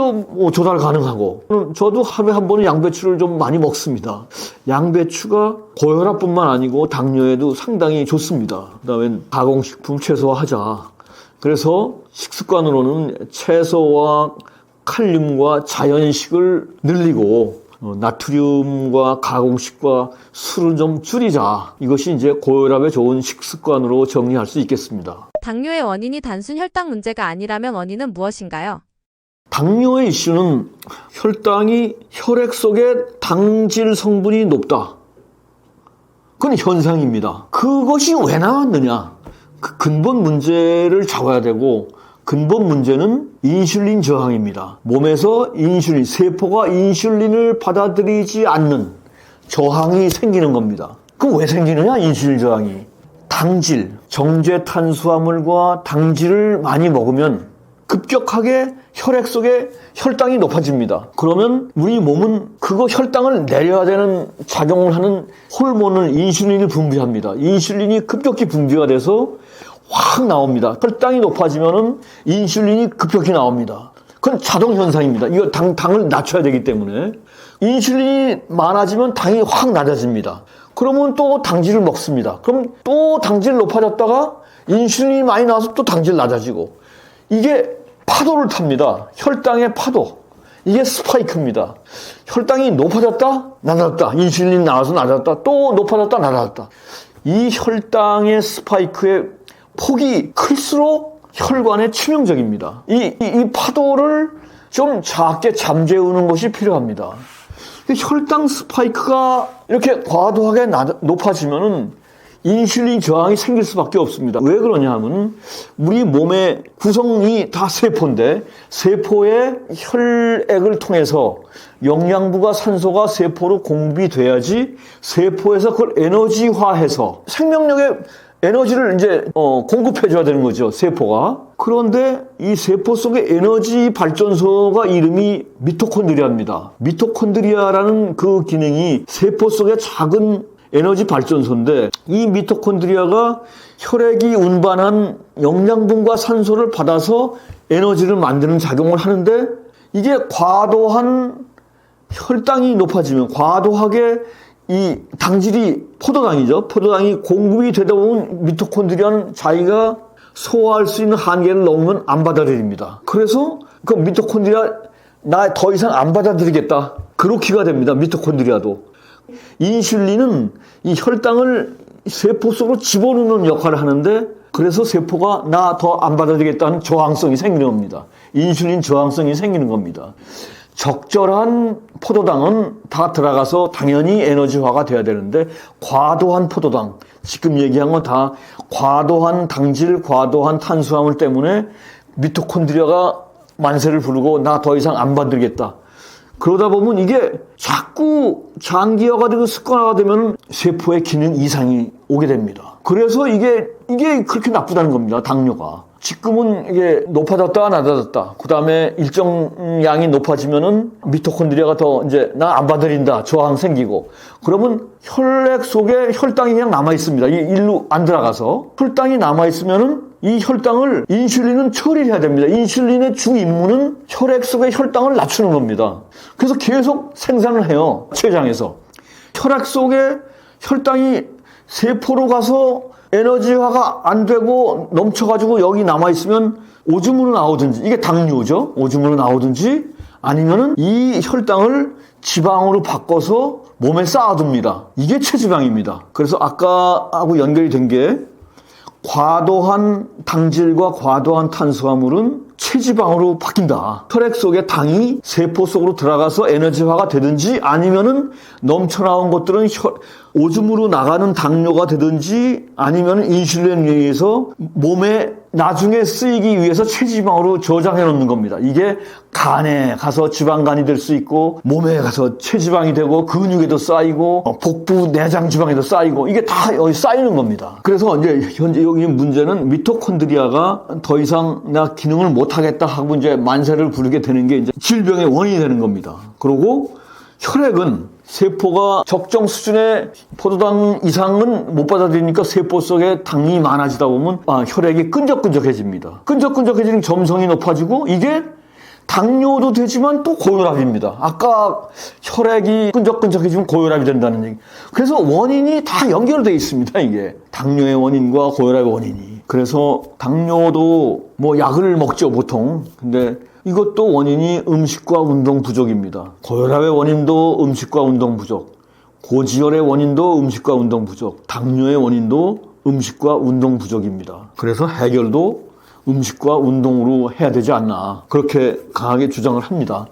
조달 가능하고 저도 하루에 한 번은 양배추를 좀 많이 먹습니다. 양배추가 고혈압뿐만 아니고 당뇨에도 상당히 좋습니다. 그다음에 가공식품 최소화하자. 그래서 식습관으로는 채소와 칼륨과 자연식을 늘리고 나트륨과 가공식과 술을 좀 줄이자. 이것이 이제 고혈압에 좋은 식습관으로 정리할 수 있겠습니다. 당뇨의 원인이 단순 혈당 문제가 아니라면 원인은 무엇인가요? 당뇨의 이슈는 혈당이 혈액 속에 당질 성분이 높다. 그건 현상입니다. 그것이 왜 나왔느냐? 그 근본 문제를 잡아야 되고, 근본 문제는 인슐린 저항입니다. 몸에서 인슐린, 세포가 인슐린을 받아들이지 않는 저항이 생기는 겁니다. 그럼 왜 생기느냐, 인슐린 저항이? 당질, 정제 탄수화물과 당질을 많이 먹으면 급격하게 혈액 속에 혈당이 높아집니다. 그러면 우리 몸은 그거 혈당을 내려야 되는 작용을 하는 호르몬을 인슐린을 분비합니다. 인슐린이 급격히 분비가 돼서 확 나옵니다. 혈당이 높아지면은 인슐린이 급격히 나옵니다. 그건 자동 현상입니다. 이거 당을 낮춰야 되기 때문에. 인슐린이 많아지면 당이 확 낮아집니다. 그러면 또 당질을 먹습니다. 그럼 또 당질 높아졌다가 인슐린이 많이 나와서 또 당질 낮아지고. 이게 파도를 탑니다. 혈당의 파도. 이게 스파이크입니다. 혈당이 높아졌다, 낮았다. 인슐린 나와서 낮았다, 또 높아졌다, 낮았다. 이 혈당의 스파이크의 폭이 클수록 혈관에 치명적입니다. 이 파도를 좀 작게 잠재우는 것이 필요합니다. 혈당 스파이크가 이렇게 과도하게 높아지면은 인슐린 저항이 생길 수밖에 없습니다. 왜 그러냐 하면 우리 몸의 구성이 다 세포인데 세포의 혈액을 통해서 영양분과 산소가 세포로 공급돼야지 세포에서 그걸 에너지화해서 생명력의 에너지를 이제 공급해줘야 되는 거죠, 세포가. 그런데 이 세포 속의 에너지 발전소가 이름이 미토콘드리아입니다. 미토콘드리아라는 그 기능이 세포 속의 작은 에너지 발전소인데 이 미토콘드리아가 혈액이 운반한 영양분과 산소를 받아서 에너지를 만드는 작용을 하는데 이게 과도한 혈당이 높아지면 과도하게 이 당질이 포도당이죠. 포도당이 공급이 되다 보면 미토콘드리아는 자기가 소화할 수 있는 한계를 넘으면 안 받아들입니다. 그래서 그 미토콘드리아 나 더 이상 안 받아들이겠다. 그렇게가 됩니다. 미토콘드리아도. 인슐린은 이 혈당을 세포 속으로 집어넣는 역할을 하는데 그래서 세포가 나 더 안 받아들이겠다는 저항성이 생기는 겁니다. 인슐린 저항성이 생기는 겁니다. 적절한 포도당은 다 들어가서 당연히 에너지화가 돼야 되는데 과도한 포도당, 지금 얘기한 건 다 과도한 당질, 과도한 탄수화물 때문에 미토콘드리아가 만세를 부르고 나 더 이상 안 받들겠다. 그러다 보면 이게 자꾸 장기화가 되고 습관화가 되면 세포의 기능 이상이 오게 됩니다. 그래서 이게 그렇게 나쁘다는 겁니다. 당뇨가. 지금은 이게 높아졌다가 낮아졌다. 그 다음에 일정 양이 높아지면은 미토콘드리아가 더 이제 나 안 받아들인다. 저항 생기고. 그러면 혈액 속에 혈당이 그냥 남아있습니다. 일로 안 들어가서. 혈당이 남아있으면은 이 혈당을 인슐린은 처리해야 됩니다. 인슐린의 주 임무는 혈액 속의 혈당을 낮추는 겁니다. 그래서 계속 생산을 해요. 췌장에서. 혈액 속에 혈당이 세포로 가서 에너지화가 안 되고 넘쳐가지고 여기 남아있으면 오줌으로 나오든지, 이게 당뇨죠. 오줌으로 나오든지 아니면은 이 혈당을 지방으로 바꿔서 몸에 쌓아둡니다. 이게 체지방입니다. 그래서 아까하고 연결이 된 게 과도한 당질과 과도한 탄수화물은 체지방으로 바뀐다. 혈액 속에 당이 세포 속으로 들어가서 에너지화가 되든지 아니면은 넘쳐나온 것들은 오줌으로 나가는 당뇨가 되든지 아니면 인슐린에 의해서 몸에 나중에 쓰이기 위해서 체지방으로 저장해 놓는 겁니다. 이게 간에 가서 지방간이 될 수 있고 몸에 가서 체지방이 되고 근육에도 쌓이고 복부 내장 지방에도 쌓이고 이게 다 여기 쌓이는 겁니다. 그래서 이제 현재 여기 문제는 미토콘드리아가 더 이상 나 기능을 못 하겠다 하고 이제 만세를 부르게 되는 게 이제 질병의 원인이 되는 겁니다. 그리고 혈액은 세포가 적정 수준의 포도당 이상은 못 받아들이니까 세포 속에 당이 많아지다 보면 혈액이 끈적끈적해집니다. 끈적끈적해지는 점성이 높아지고 이게 당뇨도 되지만 또 고혈압입니다. 아까 혈액이 끈적끈적해지면 고혈압이 된다는 얘기. 그래서 원인이 다 연결되어 있습니다. 이게 당뇨의 원인과 고혈압의 원인이. 그래서 당뇨도 뭐 약을 먹죠 보통. 근데 이것도 원인이 음식과 운동 부족입니다. 고혈압의 원인도 음식과 운동 부족, 고지혈의 원인도 음식과 운동 부족, 당뇨의 원인도 음식과 운동 부족입니다. 그래서 해결도 음식과 운동으로 해야 되지 않나 그렇게 강하게 주장을 합니다.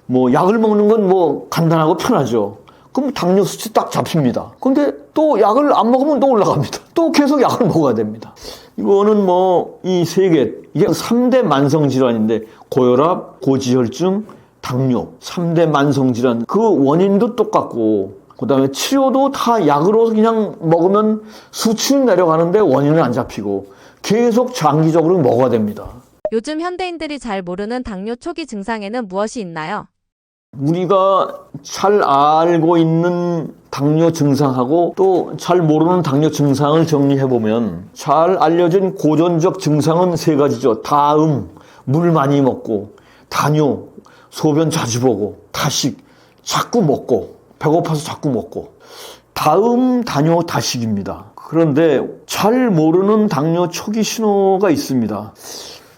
뭐 약을 먹는 건 뭐 간단하고 편하죠. 그럼 당뇨 수치 딱 잡힙니다. 근데 또 약을 안 먹으면 또 올라갑니다. 또 계속 약을 먹어야 됩니다. 이거는 뭐 이 세 개, 이게 3대 만성질환인데 고혈압, 고지혈증, 당뇨, 3대 만성질환. 그 원인도 똑같고 그 다음에 치료도 다 약으로 그냥 먹으면 수치는 내려가는데 원인은 안 잡히고 계속 장기적으로 먹어야 됩니다. 요즘 현대인들이 잘 모르는 당뇨 초기 증상에는 무엇이 있나요? 우리가 잘 알고 있는 당뇨 증상하고 또 잘 모르는 당뇨 증상을 정리해보면 잘 알려진 고전적 증상은 세 가지죠. 다음, 물 많이 먹고, 다뇨, 소변 자주 보고, 다식, 자꾸 먹고, 배고파서 자꾸 먹고. 다음, 다뇨, 다식입니다. 그런데 잘 모르는 당뇨 초기 신호가 있습니다.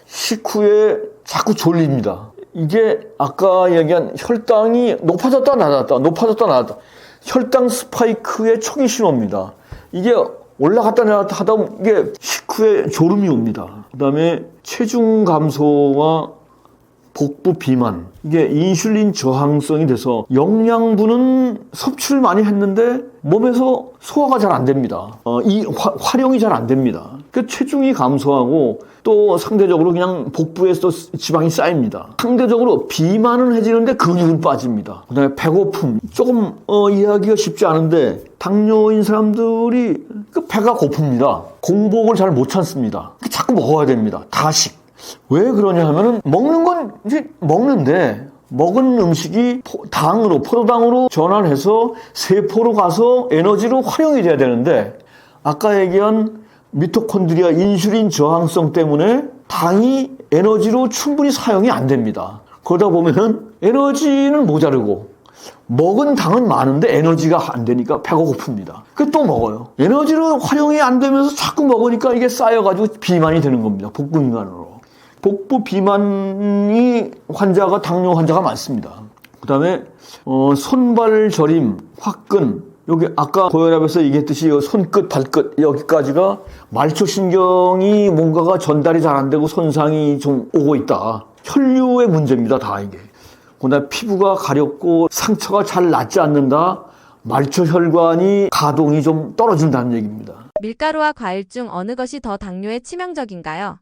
식후에 자꾸 졸립니다. 이게 아까 얘기한 혈당이 높아졌다 낮았다, 높아졌다 낮았다. 혈당 스파이크의 초기 신호입니다. 이게 올라갔다 내려갔다 하다 보면 이게 식후에 졸음이 옵니다. 그 다음에 체중 감소와 복부 비만, 이게 인슐린 저항성이 돼서 영양분은 섭취를 많이 했는데 몸에서 소화가 잘 안 됩니다. 활용이 잘 안 됩니다. 그 체중이 감소하고 또 상대적으로 그냥 복부에서 지방이 쌓입니다. 상대적으로 비만은 해지는데 근육은 빠집니다. 그 다음에 배고픔, 조금 이해하기가 쉽지 않은데 당뇨인 사람들이 그 배가 고픕니다. 공복을 잘 못 참습니다. 자꾸 먹어야 됩니다. 다식. 왜 그러냐 하면은 먹는 건 이제 먹는데 먹은 음식이 당으로, 포도당으로 전환해서 세포로 가서 에너지로 활용이 돼야 되는데 아까 얘기한 미토콘드리아 인슐린 저항성 때문에 당이 에너지로 충분히 사용이 안 됩니다. 그러다 보면은 에너지는 모자르고 먹은 당은 많은데 에너지가 안 되니까 배가 고픕니다. 그 또 먹어요. 에너지로 활용이 안 되면서 자꾸 먹으니까 이게 쌓여가지고 비만이 되는 겁니다. 복부 비만으로. 복부 비만이 환자가 당뇨 환자가 많습니다. 그 다음에 손발 저림, 화끈, 여기 아까 고혈압에서 얘기했듯이 손끝, 발끝 여기까지가 말초신경이 뭔가가 전달이 잘 안 되고 손상이 좀 오고 있다. 혈류의 문제입니다. 다 이게. 그 다음에 피부가 가렵고 상처가 잘 낫지 않는다. 말초혈관이 가동이 좀 떨어진다는 얘기입니다. 밀가루와 과일 중 어느 것이 더 당뇨에 치명적인가요?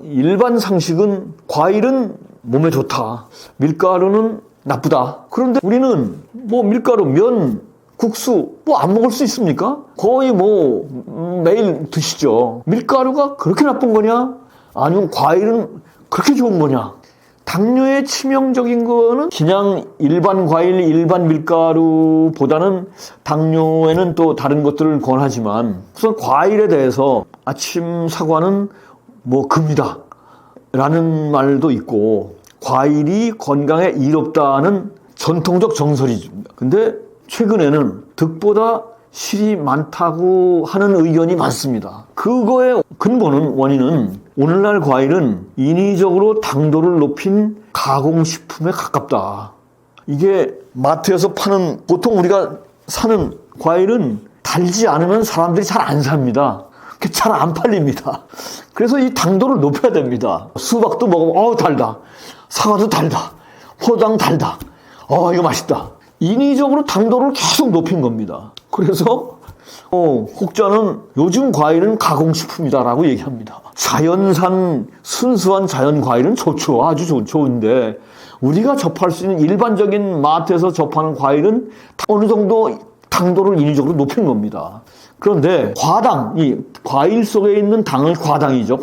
일반 상식은 과일은 몸에 좋다. 밀가루는 나쁘다. 그런데 우리는 뭐 밀가루, 면, 국수 뭐 안 먹을 수 있습니까? 거의 뭐 매일 드시죠. 밀가루가 그렇게 나쁜 거냐? 아니면 과일은 그렇게 좋은 거냐? 당뇨에 치명적인 거는 그냥 일반 과일, 일반 밀가루보다는 당뇨에는 또 다른 것들을 권하지만 우선 과일에 대해서 아침 사과는 뭐 금이다 라는 말도 있고 과일이 건강에 이롭다는 전통적 정설이죠. 근데 최근에는 득보다 실이 많다고 하는 의견이 많습니다. 그거의 근본은 원인은 오늘날 과일은 인위적으로 당도를 높인 가공식품에 가깝다. 이게 마트에서 파는 보통 우리가 사는 과일은 달지 않으면 사람들이 잘 안 삽니다. 잘 안 팔립니다. 그래서 이 당도를 높여야 됩니다. 수박도 먹으면 달다. 사과도 달다. 포도당 달다. 이거 맛있다. 인위적으로 당도를 계속 높인 겁니다. 그래서 혹자는 요즘 과일은 가공식품이다라고 얘기합니다. 자연산 순수한 자연 과일은 좋죠. 아주 좋은데 우리가 접할 수 있는 일반적인 마트에서 접하는 과일은 어느 정도 당도를 인위적으로 높인 겁니다. 그런데 과당, 이 과일 속에 있는 당을 과당이죠.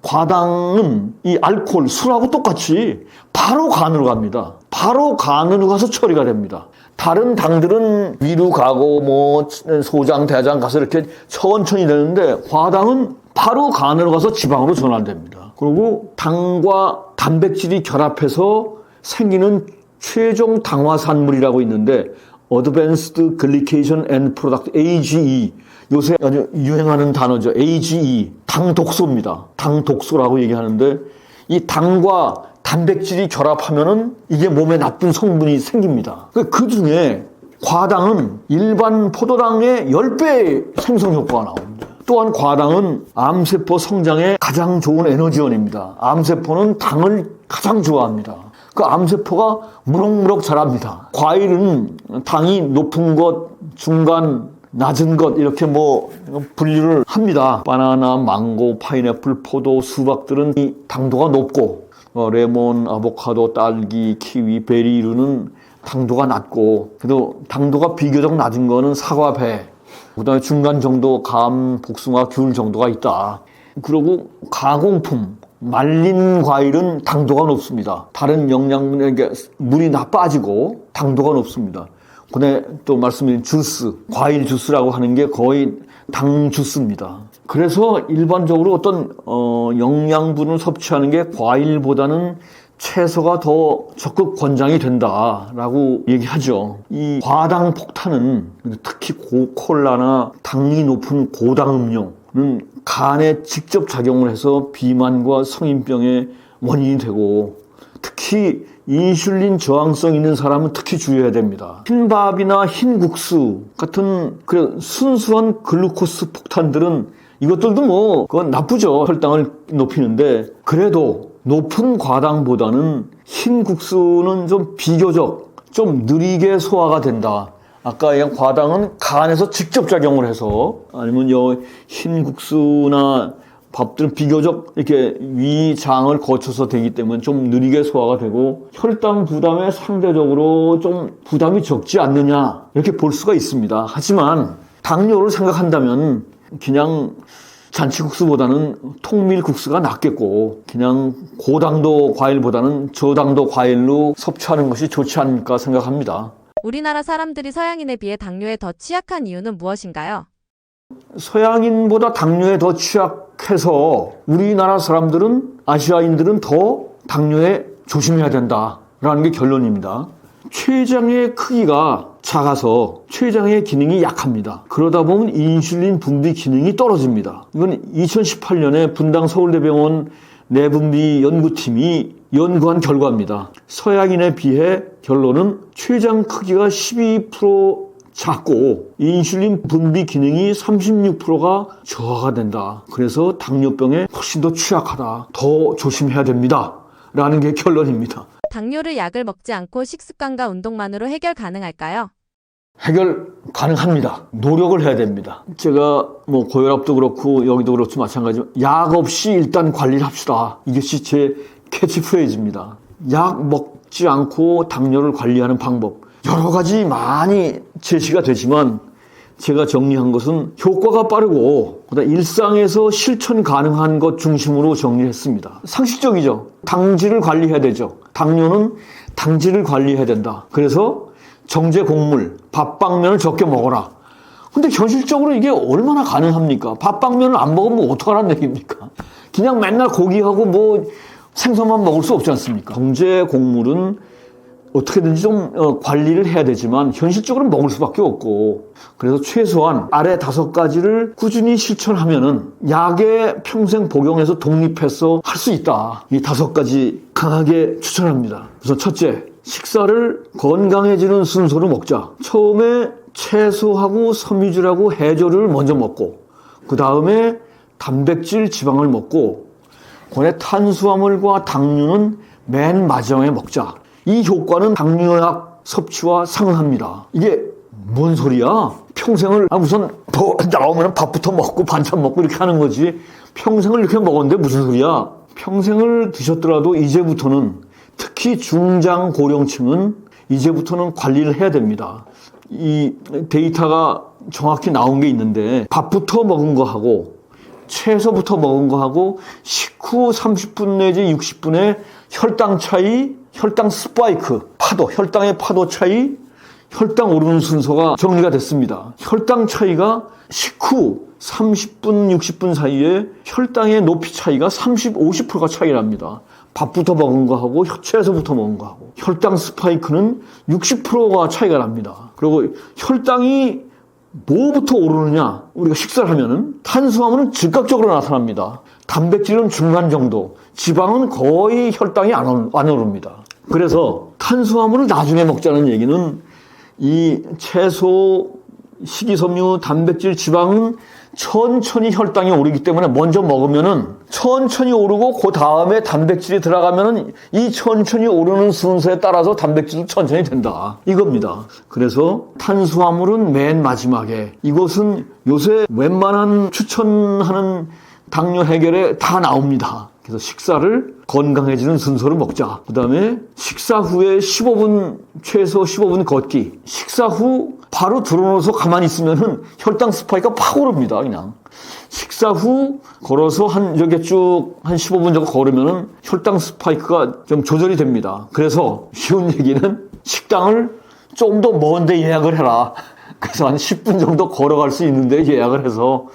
과당은 이 알코올, 술하고 똑같이 바로 간으로 갑니다. 바로 간으로 가서 처리가 됩니다. 다른 당들은 위로 가고 뭐 소장, 대장 가서 이렇게 천천히 되는데 과당은 바로 간으로 가서 지방으로 전환됩니다. 그리고 당과 단백질이 결합해서 생기는 최종 당화산물이라고 있는데 Advanced Glycation End Product, AGE. 요새 아주 유행하는 단어죠. AGE. 당독소입니다. 당독소라고 얘기하는데 이 당과 단백질이 결합하면은 이게 몸에 나쁜 성분이 생깁니다. 그 중에 과당은 일반 포도당의 10배 생성 효과가 나옵니다. 또한 과당은 암세포 성장에 가장 좋은 에너지원입니다. 암세포는 당을 가장 좋아합니다. 그 암세포가 무럭무럭 자랍니다. 과일은 당이 높은 것, 중간, 낮은 것 이렇게 뭐 분류를 합니다. 바나나, 망고, 파인애플, 포도, 수박들은 이 당도가 높고 레몬, 아보카도, 딸기, 키위, 베리류는 당도가 낮고 그래도 당도가 비교적 낮은 거는 사과, 배 그다음에 중간 정도 감, 복숭아, 귤 정도가 있다. 그리고 가공품 말린 과일은 당도가 높습니다. 다른 영양분에 물이 다 빠지고 당도가 높습니다. 그다음에 또 말씀드린 주스, 과일 주스라고 하는 게 거의 당 주스입니다. 그래서 일반적으로 어떤 영양분을 섭취하는 게 과일보다는 채소가 더 적극 권장이 된다라고 얘기하죠. 이 과당 폭탄은 특히 콜라나 당이 높은 고당 음료는 간에 직접 작용을 해서 비만과 성인병의 원인이 되고 특히 인슐린 저항성 있는 사람은 특히 주의해야 됩니다. 흰밥이나 흰국수 같은 순수한 글루코스 폭탄들은 이것들도 뭐 그건 나쁘죠. 혈당을 높이는데 그래도 높은 과당보다는 흰국수는 좀 비교적 좀 느리게 소화가 된다. 아까 얘기한 과당은 간에서 직접 작용을 해서 아니면 흰국수나 밥들은 비교적 이렇게 위장을 거쳐서 되기 때문에 좀 느리게 소화가 되고 혈당 부담에 상대적으로 좀 부담이 적지 않느냐 이렇게 볼 수가 있습니다. 하지만 당뇨를 생각한다면 그냥 잔치국수보다는 통밀국수가 낫겠고 그냥 고당도 과일보다는 저당도 과일로 섭취하는 것이 좋지 않을까 생각합니다. 우리나라 사람들이 서양인에 비해 당뇨에 더 취약한 이유는 무엇인가요? 서양인보다 당뇨에 더 취약해서 우리나라 사람들은 아시아인들은 더 당뇨에 조심해야 된다라는 게 결론입니다. 췌장의 크기가 작아서 췌장의 기능이 약합니다. 그러다 보면 인슐린 분비 기능이 떨어집니다. 이건 2018년에 분당 서울대병원 내분비 연구팀이 연구한 결과입니다. 서양인에 비해 결론은 췌장 크기가 12% 작고 인슐린 분비 기능이 36%가 저하가 된다. 그래서 당뇨병에 훨씬 더 취약하다. 더 조심해야 됩니다. 라는 게 결론입니다. 당뇨를 약을 먹지 않고 식습관과 운동만으로 해결 가능할까요? 해결 가능합니다. 노력을 해야 됩니다. 제가 뭐 고혈압도 그렇고 여기도 그렇고 마찬가지지만 약 없이 일단 관리를 합시다. 이것이 제 캐치프레이즈입니다. 약 먹지 않고 당뇨를 관리하는 방법 여러 가지 많이 제시가 되지만 제가 정리한 것은 효과가 빠르고 그다음 일상에서 실천 가능한 것 중심으로 정리했습니다. 상식적이죠. 당질을 관리해야 되죠. 당뇨는 당질을 관리해야 된다. 그래서 정제 곡물, 밥방면을 적게 먹어라. 근데 현실적으로 이게 얼마나 가능합니까? 밥방면을 안 먹으면 어떡하라는 얘기입니까? 그냥 맨날 고기하고 뭐 생선만 먹을 수 없지 않습니까? 정제 곡물은 어떻게든지 좀 관리를 해야 되지만 현실적으로 먹을 수밖에 없고 그래서 최소한 아래 5가지를 꾸준히 실천하면은 약에 평생 복용해서 독립해서 할 수 있다. 이 5가지 강하게 추천합니다. 우선 첫째, 식사를 건강해지는 순서로 먹자. 처음에 채소하고 섬유질하고 해조류를 먼저 먹고 그 다음에 단백질, 지방을 먹고 그다음에 탄수화물과 당류는 맨 마지막에 먹자. 이 효과는 당뇨약 섭취와 상응합니다. 이게 뭔 소리야? 평생을 우선 뭐 나오면 밥부터 먹고 반찬 먹고 이렇게 하는 거지 평생을 이렇게 먹었는데 무슨 소리야? 평생을 드셨더라도 이제부터는 특히 중장 고령층은 이제부터는 관리를 해야 됩니다. 이 데이터가 정확히 나온 게 있는데 밥부터 먹은 거 하고 채소부터 먹은 거 하고 식후 30분 내지 60분에 혈당 차이, 혈당 스파이크, 파도, 혈당의 파도 차이, 혈당 오르는 순서가 정리가 됐습니다. 혈당 차이가 식후 30분, 60분 사이에 혈당의 높이 차이가 30, 50%가 차이 납니다. 밥부터 먹은 거하고 채소부터 먹은 거하고 혈당 스파이크는 60%가 차이가 납니다. 그리고 혈당이 뭐부터 오르느냐? 우리가 식사를 하면은 탄수화물은 즉각적으로 나타납니다. 단백질은 중간 정도, 지방은 거의 혈당이 안 오릅니다. 그래서 탄수화물을 나중에 먹자는 얘기는 이 채소, 식이섬유, 단백질, 지방은 천천히 혈당이 오르기 때문에 먼저 먹으면은 천천히 오르고 그 다음에 단백질이 들어가면은 이 천천히 오르는 순서에 따라서 단백질도 천천히 된다. 이겁니다. 그래서 탄수화물은 맨 마지막에, 이것은 요새 웬만한 추천하는 당뇨 해결에 다 나옵니다. 그래서 식사를 건강해지는 순서로 먹자. 그 다음에 식사 후에 15분, 최소 15분 걷기. 식사 후 바로 들어놓아서 가만히 있으면은 혈당 스파이크가 팍 오릅니다, 그냥. 식사 후 걸어서 이렇게 쭉 한 15분 정도 걸으면은 혈당 스파이크가 좀 조절이 됩니다. 그래서 쉬운 얘기는 식당을 좀 더 먼데 예약을 해라. 그래서 한 10분 정도 걸어갈 수 있는데 예약을 해서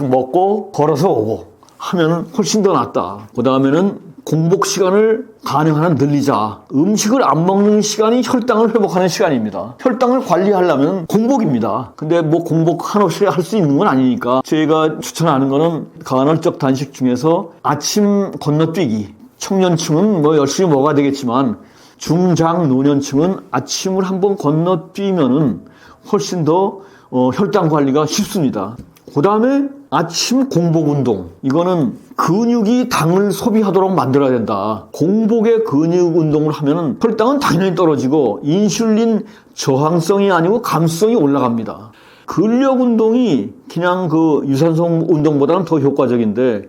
먹고 걸어서 오고 하면 훨씬 더 낫다. 그 다음에는 공복 시간을 가능한 한 늘리자. 음식을 안 먹는 시간이 혈당을 회복하는 시간입니다. 혈당을 관리하려면 공복입니다. 근데 뭐 공복 한없이 할 수 있는 건 아니니까 제가 추천하는 거는 간헐적 단식 중에서 아침 건너뛰기. 청년층은 뭐 열심히 먹어야 되겠지만 중장 노년층은 아침을 한번 건너뛰면은 훨씬 더 혈당 관리가 쉽습니다. 그 다음에 아침 공복 운동. 이거는 근육이 당을 소비하도록 만들어야 된다. 공복에 근육 운동을 하면은 혈당은 당연히 떨어지고 인슐린 저항성이 아니고 감수성이 올라갑니다. 근력 운동이 그냥 그 유산소 운동보다는 더 효과적인데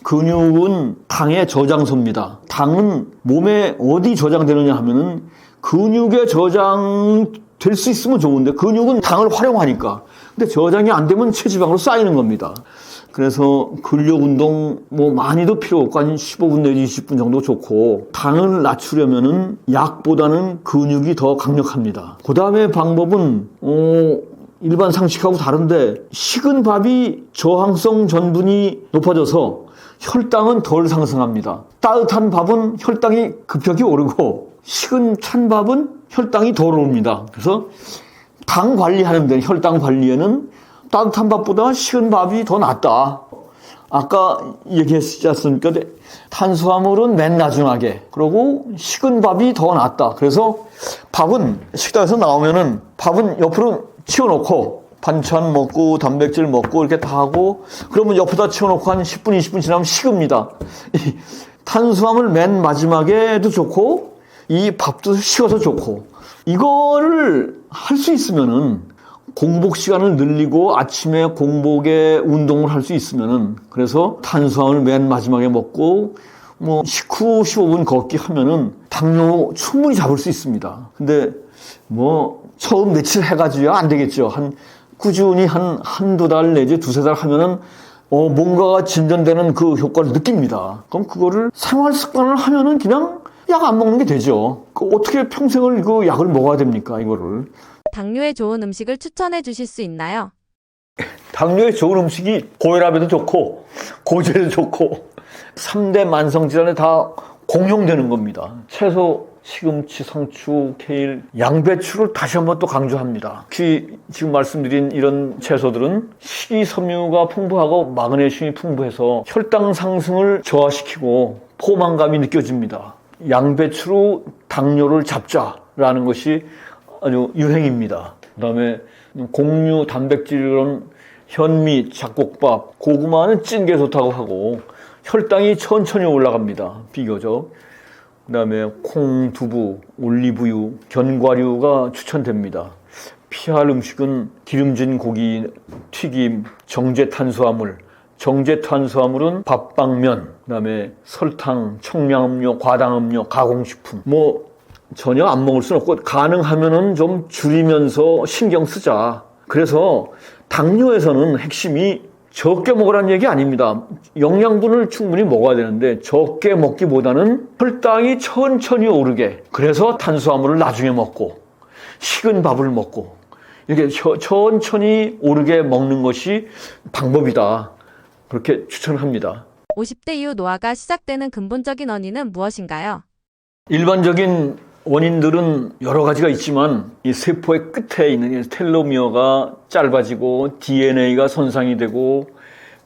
근육은 당의 저장소입니다. 당은 몸에 어디 저장되느냐 하면은 근육에 저장될 수 있으면 좋은데 근육은 당을 활용하니까. 근데 저장이 안 되면 체지방으로 쌓이는 겁니다. 그래서 근력 운동 뭐 많이도 필요 없고 한 15분 내지 20분 정도 좋고 당을 낮추려면은 약보다는 근육이 더 강력합니다. 그 다음에 방법은 일반 상식하고 다른데 식은 밥이 저항성 전분이 높아져서 혈당은 덜 상승합니다. 따뜻한 밥은 혈당이 급격히 오르고 식은 찬 밥은 혈당이 덜 오릅니다. 그래서 당 관리하는데 혈당 관리에는 따뜻한 밥보다 식은 밥이 더 낫다. 아까 얘기했지 않습니까? 탄수화물은 맨 나중하게, 그리고 식은 밥이 더 낫다. 그래서 밥은 식당에서 나오면은 밥은 옆으로 치워놓고 반찬 먹고 단백질 먹고 이렇게 다 하고 그러면 옆에다 치워놓고 한 10분 20분 지나면 식습니다. 탄수화물 맨 마지막에도 좋고 이 밥도 식어서 좋고 이거를 할 수 있으면은 공복 시간을 늘리고 아침에 공복에 운동을 할 수 있으면은 그래서 탄수화물 맨 마지막에 먹고 뭐 식후 15분 걷기 하면은 당뇨 충분히 잡을 수 있습니다. 근데 뭐 처음 며칠 해가지고야 안 되겠죠. 꾸준히 한두 달 내지 두세 달 하면은 뭔가가 진전되는 그 효과를 느낍니다. 그럼 그거를 생활 습관을 하면은 그냥 약 안 먹는 게 되죠. 어떻게 평생을 그 약을 먹어야 됩니까, 이거를. 당뇨에 좋은 음식을 추천해 주실 수 있나요? 당뇨에 좋은 음식이 고혈압에도 좋고 고지에도 좋고 3대 만성질환에 다 공용되는 겁니다. 채소, 시금치, 상추, 케일, 양배추를 다시 한번 또 강조합니다. 특히 지금 말씀드린 이런 채소들은 식이섬유가 풍부하고 마그네슘이 풍부해서 혈당 상승을 저하시키고 포만감이 느껴집니다. 양배추로 당뇨를 잡자라는 것이 아주 유행입니다. 그다음에 곡류, 단백질 이런 현미, 잡곡밥, 고구마는 찐 게 좋다고 하고 혈당이 천천히 올라갑니다. 비교적. 그다음에 콩, 두부, 올리브유, 견과류가 추천됩니다. 피할 음식은 기름진 고기, 튀김, 정제 탄수화물. 정제 탄수화물은 밥빵면, 그다음에 설탕, 청량음료, 과당음료, 가공식품. 뭐 전혀 안 먹을 수는 없고 가능하면은 좀 줄이면서 신경 쓰자. 그래서 당뇨에서는 핵심이 적게 먹으라는 얘기 아닙니다. 영양분을 충분히 먹어야 되는데 적게 먹기보다는 혈당이 천천히 오르게. 그래서 탄수화물을 나중에 먹고 식은 밥을 먹고 이렇게 천천히 오르게 먹는 것이 방법이다. 그렇게 추천합니다. 50대 이후 노화가 시작되는 근본적인 원인은 무엇인가요? 일반적인 원인들은 여러 가지가 있지만 이 세포의 끝에 있는 텔로미어가 짧아지고 DNA가 손상이 되고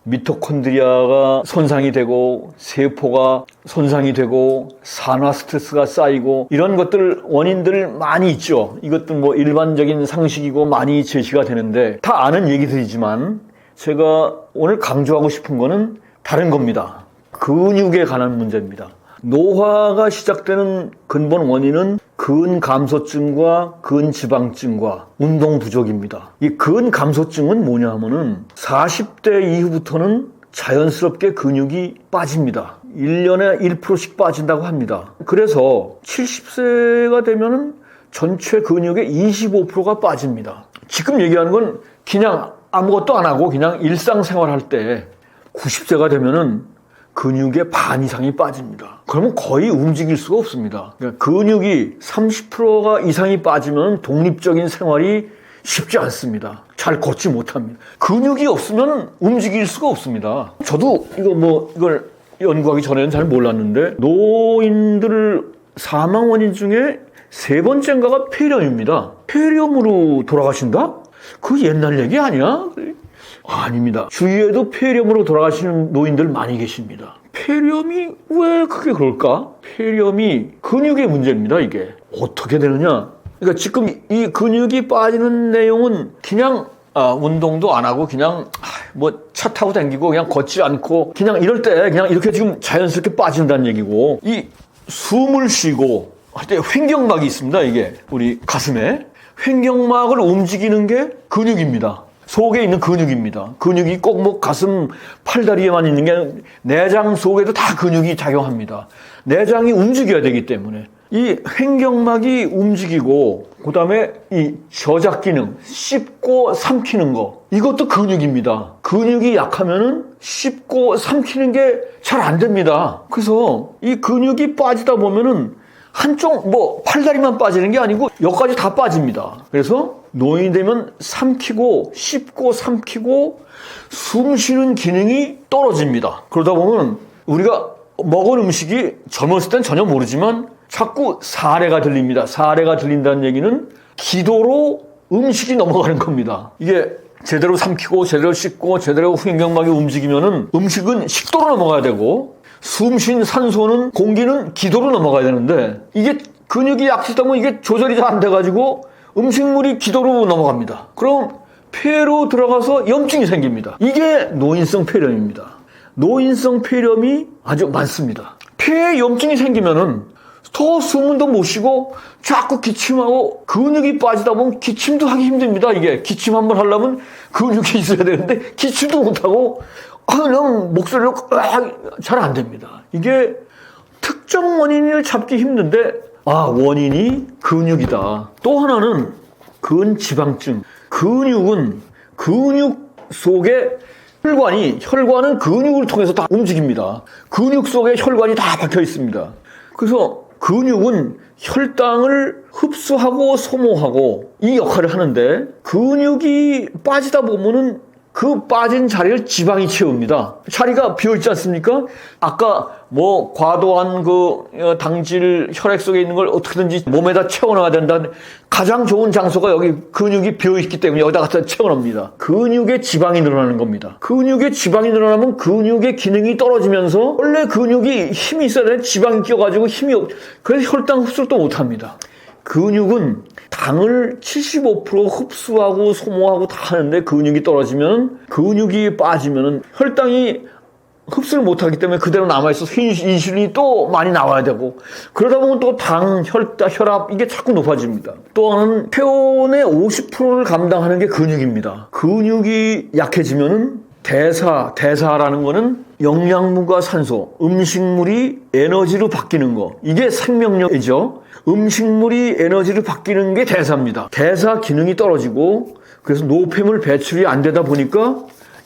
미토콘드리아가 손상이 되고 세포가 손상이 되고 산화 스트레스가 쌓이고 이런 것들 원인들 많이 있죠. 이것도 뭐 일반적인 상식이고 많이 제시가 되는데 다 아는 얘기들이지만 제가 오늘 강조하고 싶은 거는 다른 겁니다. 근육에 관한 문제입니다. 노화가 시작되는 근본 원인은 근감소증과 근지방증과 운동 부족입니다. 이 근감소증은 뭐냐 하면은 40대 이후부터는 자연스럽게 근육이 빠집니다. 1년에 1%씩 빠진다고 합니다. 그래서 70세가 되면은 전체 근육의 25%가 빠집니다. 지금 얘기하는 건 그냥 아무것도 안 하고 그냥 일상생활 할 때 90세가 되면은 근육의 반 이상이 빠집니다. 그러면 거의 움직일 수가 없습니다. 그러니까 근육이 30%가 이상이 빠지면 독립적인 생활이 쉽지 않습니다. 잘 걷지 못합니다. 근육이 없으면 움직일 수가 없습니다. 저도 이걸 연구하기 전에는 잘 몰랐는데 노인들 사망 원인 중에 세 번째인가가 폐렴입니다. 폐렴으로 돌아가신다? 그 옛날 얘기 아니야? 아닙니다. 주위에도 폐렴으로 돌아가시는 노인들 많이 계십니다. 폐렴이 왜 그게 그럴까? 폐렴이 근육의 문제입니다, 이게. 어떻게 되느냐? 그러니까 지금 이 근육이 빠지는 내용은 그냥 운동도 안 하고 그냥 뭐 차 타고 다니고 그냥 걷지 않고 그냥 이럴 때 그냥 이렇게 지금 자연스럽게 빠진다는 얘기고 이 숨을 쉬고 할 때 횡격막이 있습니다, 이게. 우리 가슴에. 횡격막을 움직이는 게 근육입니다. 속에 있는 근육입니다. 근육이 꼭 뭐 가슴, 팔다리에만 있는 게 아니라 내장 속에도 다 근육이 작용합니다. 내장이 움직여야 되기 때문에. 이 횡격막이 움직이고 그다음에 이 저작 기능, 씹고 삼키는 거. 이것도 근육입니다. 근육이 약하면은 씹고 삼키는 게 잘 안 됩니다. 그래서 이 근육이 빠지다 보면은 한쪽 팔다리만 빠지는 게 아니고 여기까지 다 빠집니다. 그래서 노인이 되면 삼키고 씹고 삼키고 숨 쉬는 기능이 떨어집니다. 그러다 보면 우리가 먹은 음식이 젊었을 땐 전혀 모르지만 자꾸 사례가 들립니다. 사례가 들린다는 얘기는 기도로 음식이 넘어가는 겁니다. 이게 제대로 삼키고 제대로 씹고 제대로 횡격막이 움직이면은 음식은 식도로 넘어가야 되고 숨 쉰 산소는 공기는 기도로 넘어가야 되는데 이게 근육이 약해지다 보면 이게 조절이 잘 안 돼가지고 음식물이 기도로 넘어갑니다. 그럼 폐로 들어가서 염증이 생깁니다. 이게 노인성 폐렴입니다. 노인성 폐렴이 아주 많습니다. 폐에 염증이 생기면은 더 숨은 못 쉬고 자꾸 기침하고 근육이 빠지다 보면 기침도 하기 힘듭니다. 이게 기침 한번 하려면 근육이 있어야 되는데 기침도 못하고 그냥 목소리로 잘 안 됩니다. 이게 특정 원인을 잡기 힘든데 원인이 근육이다. 또 하나는 근지방증. 근육은 근육 속에 혈관은 근육을 통해서 다 움직입니다. 근육 속에 혈관이 다 박혀 있습니다. 그래서 근육은 혈당을 흡수하고 소모하고 이 역할을 하는데 근육이 빠지다 보면은 그 빠진 자리를 지방이 채웁니다. 자리가 비어있지 않습니까? 아까 과도한 당질 혈액 속에 있는 걸 어떻게든지 몸에다 채워넣어야 된다. 가장 좋은 장소가 여기 근육이 비어있기 때문에 여기다 갖다 채워넣습니다. 근육에 지방이 늘어나는 겁니다. 근육에 지방이 늘어나면 근육의 기능이 떨어지면서 원래 근육이 힘이 있어야 되는데 지방이 껴가지고 그래서 혈당 흡수를 또 못합니다. 근육은 당을 75% 흡수하고 소모하고 다 하는데 근육이 떨어지면 근육이 빠지면 혈당이 흡수를 못하기 때문에 그대로 남아있어서 인슐린이 또 많이 나와야 되고 그러다 보면 또 당, 혈압 이게 자꾸 높아집니다. 또 하나는 체온의 50%를 감당하는 게 근육입니다. 근육이 약해지면 대사라는 거는 영양분과 산소, 음식물이 에너지로 바뀌는 거. 이게 생명력이죠. 음식물이 에너지로 바뀌는 게 대사입니다. 대사 기능이 떨어지고 그래서 노폐물 배출이 안 되다 보니까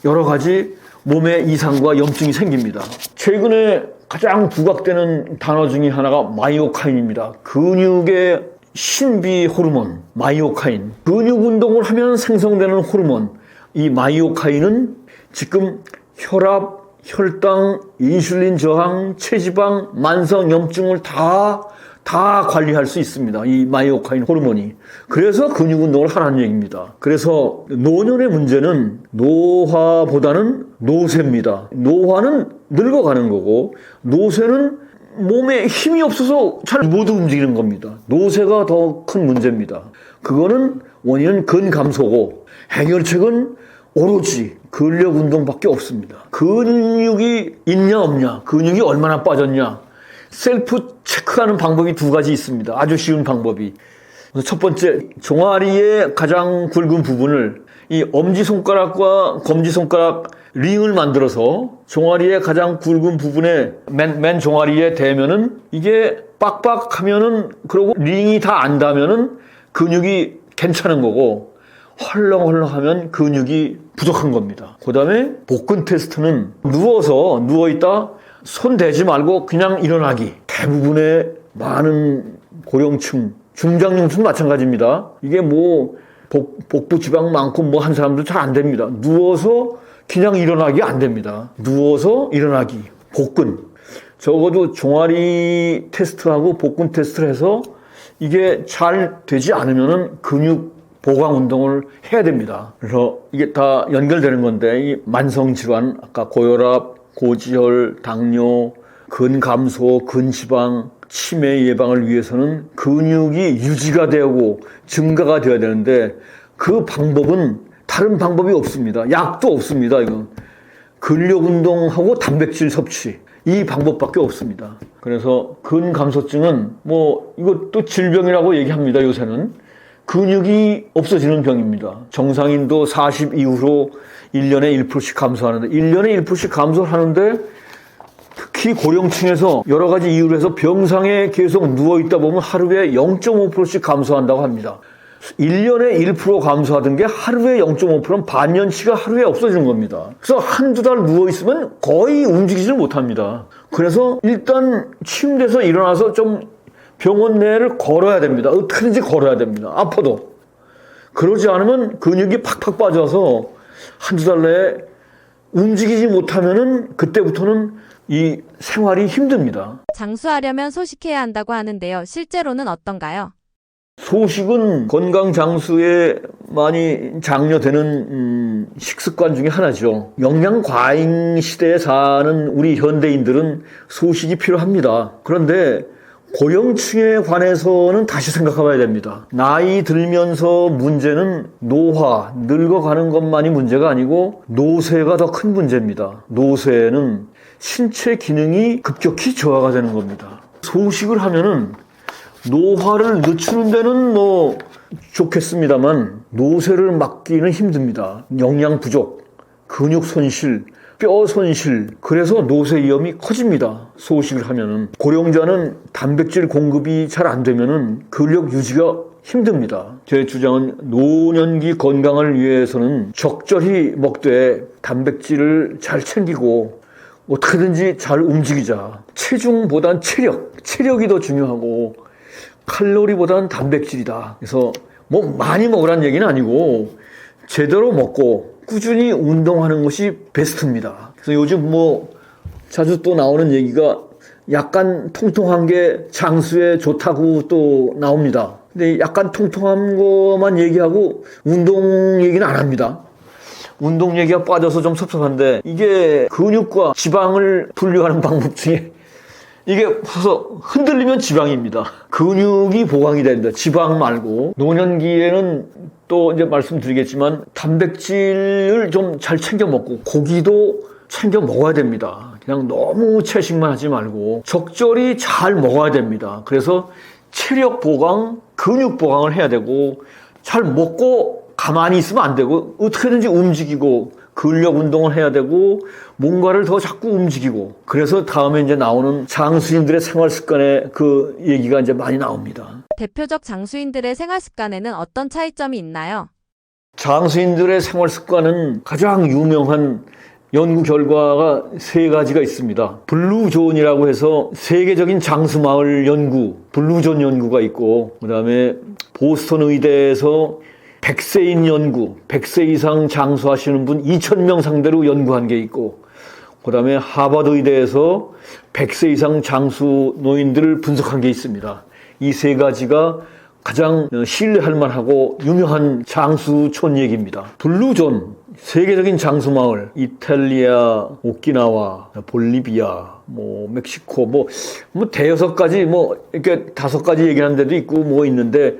여러 가지 몸의 이상과 염증이 생깁니다. 최근에 가장 부각되는 단어 중에 하나가 마이오카인입니다. 근육의 신비 호르몬, 마이오카인. 근육 운동을 하면 생성되는 호르몬. 이 마이오카인은 지금 혈압, 혈당, 인슐린 저항, 체지방, 만성 염증을 다 다 관리할 수 있습니다. 이 마이오카인 호르몬이. 그래서 근육 운동을 하라는 얘기입니다. 그래서 노년의 문제는 노화보다는 노쇠입니다. 노화는 늙어가는 거고 노쇠는 몸에 힘이 없어서 잘 못 움직이는 겁니다. 노쇠가 더 큰 문제입니다. 그거는 원인은 근감소고 해결책은 오로지 근력 운동밖에 없습니다. 근육이 있냐 없냐, 근육이 얼마나 빠졌냐 셀프 체크하는 방법이 두 가지 있습니다. 아주 쉬운 방법이. 첫 번째, 종아리의 가장 굵은 부분을 이 엄지손가락과 검지손가락 링을 만들어서 종아리의 가장 굵은 부분에 맨 종아리에 대면은 이게 빡빡하면은 그러고 링이 다 안 닿으면은 근육이 괜찮은 거고 헐렁헐렁하면 근육이 부족한 겁니다. 그 다음에 복근 테스트는 누워있다 손 대지 말고 그냥 일어나기. 대부분의 많은 고령층, 중장년층도 마찬가지입니다. 이게 뭐 복부 지방 많고 뭐 한 사람도 잘 안 됩니다. 누워서 그냥 일어나기 안 됩니다. 누워서 일어나기. 복근. 적어도 종아리 테스트하고 복근 테스트를 해서 이게 잘 되지 않으면은 근육 보강 운동을 해야 됩니다. 그래서 이게 다 연결되는 건데 이 만성 질환, 아까 고혈압, 고지혈, 당뇨, 근감소, 근지방, 치매 예방을 위해서는 근육이 유지가 되고 증가가 되어야 되는데 그 방법은 다른 방법이 없습니다. 약도 없습니다. 이건 근력 운동하고 단백질 섭취 이 방법밖에 없습니다. 그래서 근감소증은 뭐 이것도 질병이라고 얘기합니다. 요새는 근육이 없어지는 병입니다. 정상인도 40 이후로 1년에 1%씩 감소하는데 1년에 1%씩 감소하는데 특히 고령층에서 여러 가지 이유로 해서 병상에 계속 누워있다 보면 하루에 0.5%씩 감소한다고 합니다. 1년에 1% 감소하던 게 하루에 0.5%는 반년치가 하루에 없어지는 겁니다. 그래서 한두 달 누워있으면 거의 움직이질 못합니다. 그래서 일단 침대에서 일어나서 좀 병원 내를 걸어야 됩니다. 어떻게든지 걸어야 됩니다. 아파도. 그러지 않으면 근육이 팍팍 빠져서 한두 달 내에 움직이지 못하면은 그때부터는 이 생활이 힘듭니다. 장수하려면 소식해야 한다고 하는데요. 실제로는 어떤가요? 소식은 건강 장수에 많이 장려되는 식습관 중에 하나죠. 영양 과잉 시대에 사는 우리 현대인들은 소식이 필요합니다. 그런데 고령층에 관해서는 다시 생각해 봐야 됩니다. 나이 들면서 문제는 노화, 늙어가는 것만이 문제가 아니고 노쇠가 더 큰 문제입니다. 노쇠는 신체 기능이 급격히 저하가 되는 겁니다. 소식을 하면은 노화를 늦추는 데는 뭐 좋겠습니다만 노쇠를 막기는 힘듭니다. 영양 부족, 근육 손실, 뼈 손실, 그래서 노쇠 위험이 커집니다. 소식을 하면은. 고령자는 단백질 공급이 잘 안 되면은 근력 유지가 힘듭니다. 제 주장은 노년기 건강을 위해서는 적절히 먹되 단백질을 잘 챙기고 어떻게든지 잘 움직이자. 체중보단 체력이 더 중요하고 칼로리보다는 단백질이다. 그래서 뭐 많이 먹으라는 얘기는 아니고 제대로 먹고 꾸준히 운동하는 것이 베스트입니다. 그래서 요즘 뭐 자주 또 나오는 얘기가 약간 통통한 게 장수에 좋다고 또 나옵니다. 근데 약간 통통한 것만 얘기하고 운동 얘기는 안 합니다. 운동 얘기가 빠져서 좀 섭섭한데 이게 근육과 지방을 분류하는 방법 중에 이게 서서 흔들리면 지방입니다. 근육이 보강이 됩니다. 지방 말고. 노년기에는 또 이제 말씀드리겠지만 단백질을 좀 잘 챙겨 먹고 고기도 챙겨 먹어야 됩니다. 그냥 너무 채식만 하지 말고 적절히 잘 먹어야 됩니다. 그래서 체력 보강, 근육 보강을 해야 되고 잘 먹고 가만히 있으면 안 되고 어떻게든지 움직이고 근력 운동을 해야 되고 뭔가를 더 자꾸 움직이고 그래서 다음에 이제 나오는 장수인들의 생활 습관에 그 얘기가 이제 많이 나옵니다. 대표적 장수인들의 생활 습관에는 어떤 차이점이 있나요? 장수인들의 생활 습관은 가장 유명한 연구 결과가 세 가지가 있습니다. 블루존이라고 해서 세계적인 장수마을 연구, 블루존 연구가 있고 그다음에 보스턴 의대에서 100세인 연구, 100세 이상 장수하시는 분 2,000명 상대로 연구한 게 있고 그 다음에 하버드 의대에서 100세 이상 장수 노인들을 분석한 게 있습니다. 이 세 가지가 가장 신뢰할 만하고 유명한 장수촌 얘기입니다. 블루존, 세계적인 장수마을, 이탈리아, 오키나와, 볼리비아, 멕시코, 대여섯 가지, 이렇게 다섯 가지 얘기하는 데도 있고 있는데,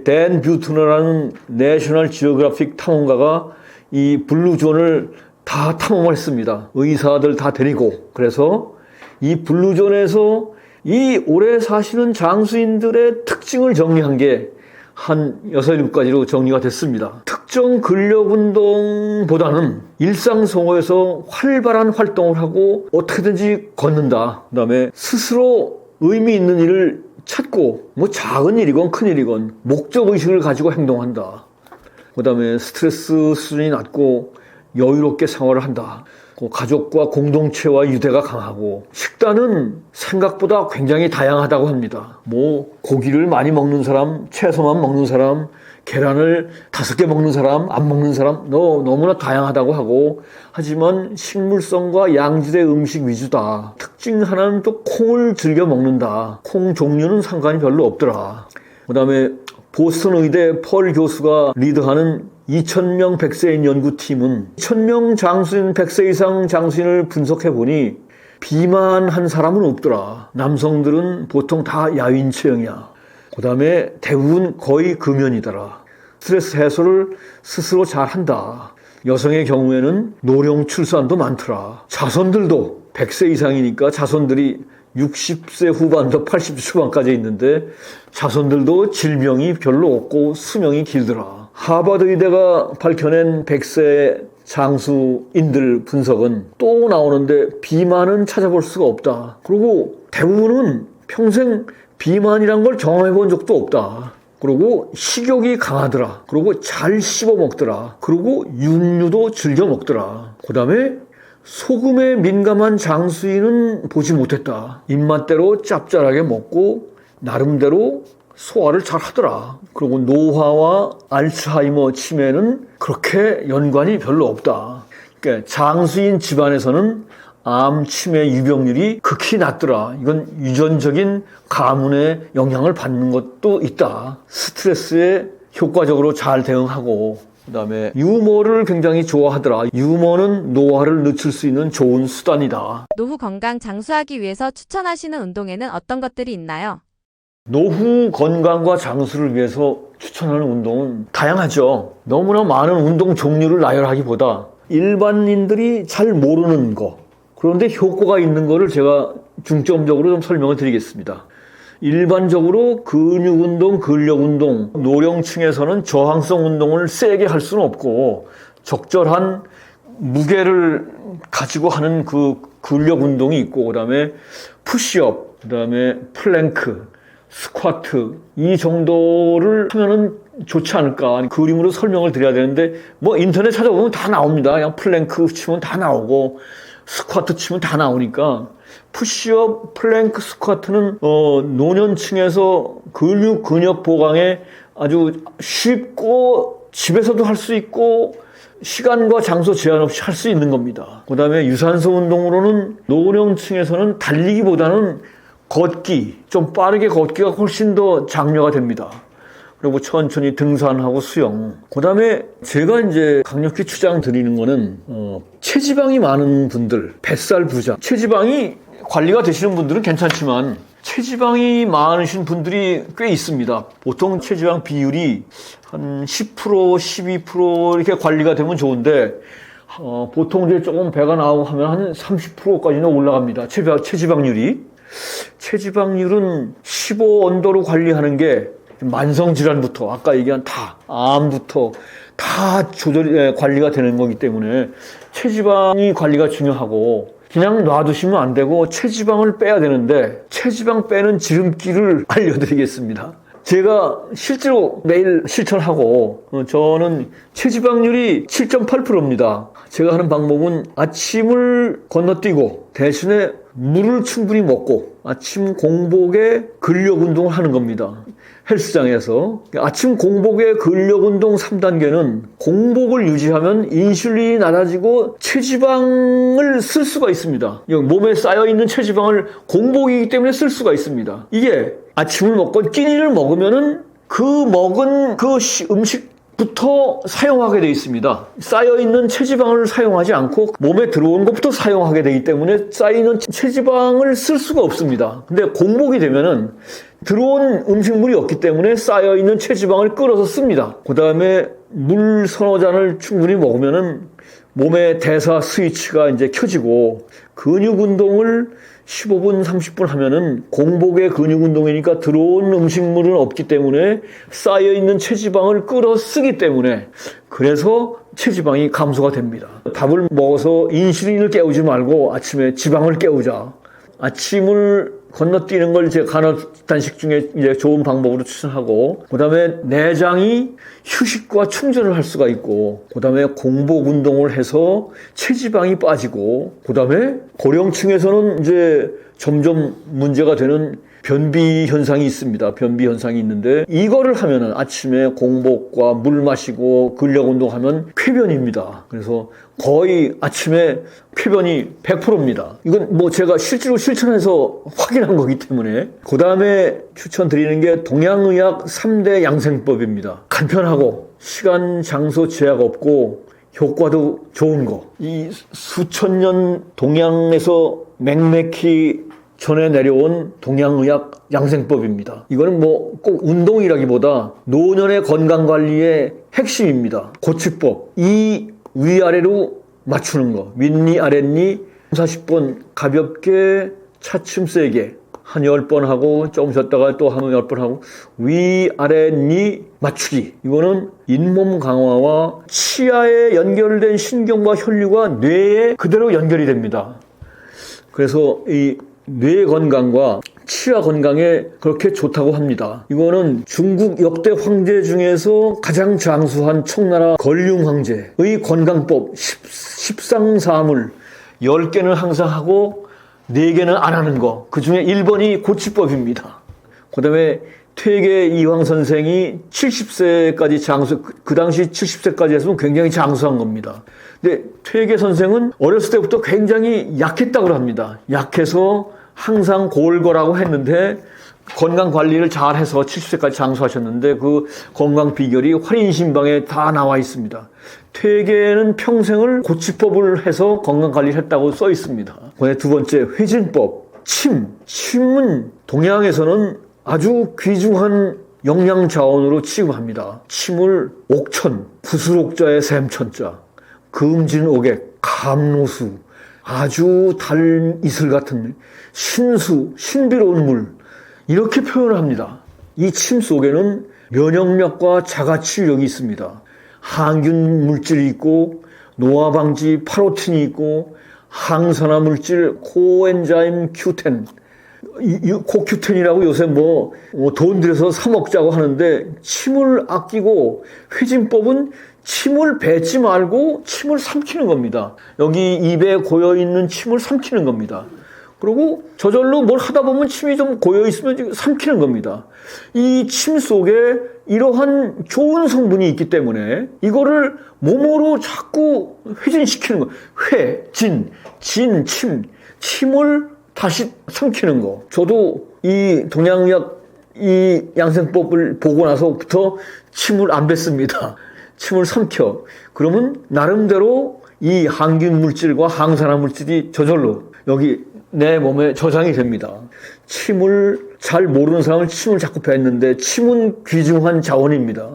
댄 뷰트너라는 내셔널 지오그래픽 탐험가가 이 블루존을 다 탐험을 했습니다. 의사들 다 데리고. 그래서 이 블루존에서 이 오래 사시는 장수인들의 특징을 정리한 게 한 6, 7가지로 정리가 됐습니다. 특정 근력운동보다는 일상생활에서 활발한 활동을 하고 어떻게든지 걷는다. 그 다음에 스스로 의미 있는 일을 찾고 작은 일이건 큰 일이건 목적의식을 가지고 행동한다. 그 다음에 스트레스 수준이 낮고 여유롭게 생활을 한다. 가족과 공동체와 유대가 강하고 식단은 생각보다 굉장히 다양하다고 합니다. 고기를 많이 먹는 사람, 채소만 먹는 사람, 계란을 5개 먹는 사람, 안 먹는 사람 너무나 다양하다고 하고 하지만 식물성과 양질의 음식 위주다. 특징 하나는 또 콩을 즐겨 먹는다. 콩 종류는 상관이 별로 없더라. 그 다음에 보스턴 의대 펄 교수가 리드하는 2,000명 백세인 연구팀은 1,000명 장수인 100세 이상 장수인을 분석해보니 비만한 사람은 없더라. 남성들은 보통 다 야윈 체형이야. 그 다음에 대부분 거의 금연이더라. 스트레스 해소를 스스로 잘한다. 여성의 경우에는 노령 출산도 많더라. 자손들도 100세 이상이니까 자손들이 60세 후반부터 80세 초반까지 있는데 자손들도 질병이 별로 없고 수명이 길더라. 하버드 의대가 밝혀낸 100세 장수인들 분석은 또 나오는데 비만은 찾아볼 수가 없다. 그리고 대부분은 평생 비만이란 걸 경험해 본 적도 없다. 그리고 식욕이 강하더라. 그리고 잘 씹어 먹더라. 그리고 육류도 즐겨 먹더라. 그 다음에 소금에 민감한 장수인은 보지 못했다. 입맛대로 짭짤하게 먹고 나름대로 소화를 잘 하더라. 그리고 노화와 알츠하이머 치매는 그렇게 연관이 별로 없다. 그러니까 장수인 집안에서는 암, 치매 유병률이 극히 낮더라. 이건 유전적인 가문의 영향을 받는 것도 있다. 스트레스에 효과적으로 잘 대응하고 그 다음에 유머를 굉장히 좋아하더라. 유머는 노화를 늦출 수 있는 좋은 수단이다. 노후 건강 장수하기 위해서 추천하시는 운동에는 어떤 것들이 있나요? 노후 건강과 장수를 위해서 추천하는 운동은 다양하죠. 너무나 많은 운동 종류를 나열하기보다 일반인들이 잘 모르는 거, 그런데 효과가 있는 거를 제가 중점적으로 좀 설명을 드리겠습니다. 일반적으로 근육운동, 근력운동, 노령층에서는 저항성 운동을 세게 할 수는 없고 적절한 무게를 가지고 하는 그 근력운동이 있고 그 다음에 푸시업, 그 다음에 플랭크, 스쿼트 이 정도를 하면은 좋지 않을까. 그림으로 설명을 드려야 되는데 인터넷 찾아보면 다 나옵니다. 그냥 플랭크 치면 다 나오고 스쿼트 치면 다 나오니까 푸시업, 플랭크, 스쿼트는 노년층에서 근육 보강에 아주 쉽고 집에서도 할 수 있고 시간과 장소 제한 없이 할 수 있는 겁니다. 그 다음에 유산소 운동으로는 노령층에서는 달리기보다는 걷기, 좀 빠르게 걷기가 훨씬 더 장려가 됩니다. 그리고 천천히 등산하고 수영. 그 다음에 제가 이제 강력히 추천드리는 거는, 체지방이 많은 분들, 뱃살 부자. 체지방이 관리가 되시는 분들은 괜찮지만, 체지방이 많으신 분들이 꽤 있습니다. 보통 체지방 비율이 한 10%, 12% 이렇게 관리가 되면 좋은데, 보통 이제 조금 배가 나오고 하면 한 30%까지는 올라갑니다. 체지방률이. 체지방률은 15언더로 관리하는 게 만성질환부터 아까 얘기한 암부터 다 관리가 되는 거기 때문에 체지방이 관리가 중요하고 그냥 놔두시면 안 되고 체지방을 빼야 되는데 체지방 빼는 지름길을 알려드리겠습니다. 제가 실제로 매일 실천하고 저는 체지방률이 7.8%입니다. 제가 하는 방법은 아침을 건너뛰고 대신에 물을 충분히 먹고 아침 공복에 근력 운동을 하는 겁니다. 헬스장에서. 아침 공복의 근력 운동 3단계는 공복을 유지하면 인슐린이 낮아지고 체지방을 쓸 수가 있습니다. 몸에 쌓여있는 체지방을 공복이기 때문에 쓸 수가 있습니다. 이게 아침을 먹고 끼니를 먹으면은 그 먹은 그 음식부터 사용하게 돼 있습니다. 쌓여있는 체지방을 사용하지 않고 몸에 들어온 것부터 사용하게 되기 때문에 쌓이는 체지방을 쓸 수가 없습니다. 근데 공복이 되면은 들어온 음식물이 없기 때문에 쌓여있는 체지방을 끌어서 씁니다. 그 다음에 물 서너 잔을 충분히 먹으면은 몸의 대사 스위치가 이제 켜지고 근육 운동을 15분, 30분 하면은 공복의 근육 운동이니까 들어온 음식물은 없기 때문에 쌓여있는 체지방을 끌어 쓰기 때문에 그래서 체지방이 감소가 됩니다. 밥을 먹어서 인슐린을 깨우지 말고 아침에 지방을 깨우자. 아침을 건너뛰는 걸 제 간헐단식 중에 이제 좋은 방법으로 추천하고, 그 다음에 내장이 휴식과 충전을 할 수가 있고, 그 다음에 공복 운동을 해서 체지방이 빠지고, 그 다음에 고령층에서는 이제 점점 문제가 되는 변비 현상이 있습니다. 변비 현상이 있는데 이거를 하면은 아침에 공복과 물 마시고 근력 운동하면 쾌변입니다. 그래서 거의 아침에 쾌변이 100%입니다. 이건 뭐 제가 실제로 실천해서 확인한 거기 때문에. 그 다음에 추천드리는 게 동양의학 3대 양생법입니다. 간편하고 시간, 장소 제약 없고 효과도 좋은 거. 이 수천 년 동양에서 맹맥히 전해 내려온 동양의학 양생법입니다. 이거는 뭐 꼭 운동이라기보다 노년의 건강관리의 핵심입니다. 고치법. 이 위아래로 맞추는 거. 윗니, 아랫니 40번 가볍게 차츰 세게 한 10번 하고 조금 쉬었다가 또 한 10번 하고 위아랫니 맞추기. 이거는 잇몸 강화와 치아에 연결된 신경과 혈류가 뇌에 그대로 연결이 됩니다. 그래서 이 뇌 건강과 치아 건강에 그렇게 좋다고 합니다. 이거는 중국 역대 황제 중에서 가장 장수한 청나라 건륭 황제의 건강법 10상사물 10개는 항상 하고 4개는 안 하는 거. 그 중에 1번이 고치법입니다. 그 다음에 퇴계 이황 선생이 70세까지 장수, 그 당시 70세까지 했으면 굉장히 장수한 겁니다. 근데 퇴계 선생은 어렸을 때부터 굉장히 약했다고 합니다. 약해서 항상 골골하고 했는데 건강 관리를 잘해서 70세까지 장수하셨는데 그 건강 비결이 활인신방에 다 나와 있습니다. 퇴계는 평생을 고치법을 해서 건강 관리를 했다고 써 있습니다. 두 번째, 회진법. 침은 동양에서는 아주 귀중한 영양 자원으로 취급합니다. 침을 옥천, 구슬옥자의 샘천자, 금진옥액, 감로수, 아주 달 이슬 같은 신수, 신비로운 물 이렇게 표현을 합니다. 이 침 속에는 면역력과 자가치유력이 있습니다. 항균 물질이 있고 노화 방지 파로틴이 있고 항산화 물질 코엔자임 Q10 코큐텐이라고 요새 돈 들여서 사 먹자고 하는데 침을 아끼고 회진법은 침을 뱉지 말고 침을 삼키는 겁니다. 여기 입에 고여있는 침을 삼키는 겁니다. 그리고 저절로 뭘 하다 보면 침이 좀 고여있으면 삼키는 겁니다. 이 침 속에 이러한 좋은 성분이 있기 때문에 이거를 몸으로 자꾸 회진시키는 거. 침을 다시 삼키는 거. 저도 이 동양의학 이 양생법을 보고 나서부터 침을 안 뱉습니다. 침을 삼켜. 그러면 나름대로 이 항균 물질과 항산화 물질이 저절로 여기 내 몸에 저장이 됩니다. 침을 잘 모르는 사람은 침을 자꾸 뱉는데 침은 귀중한 자원입니다.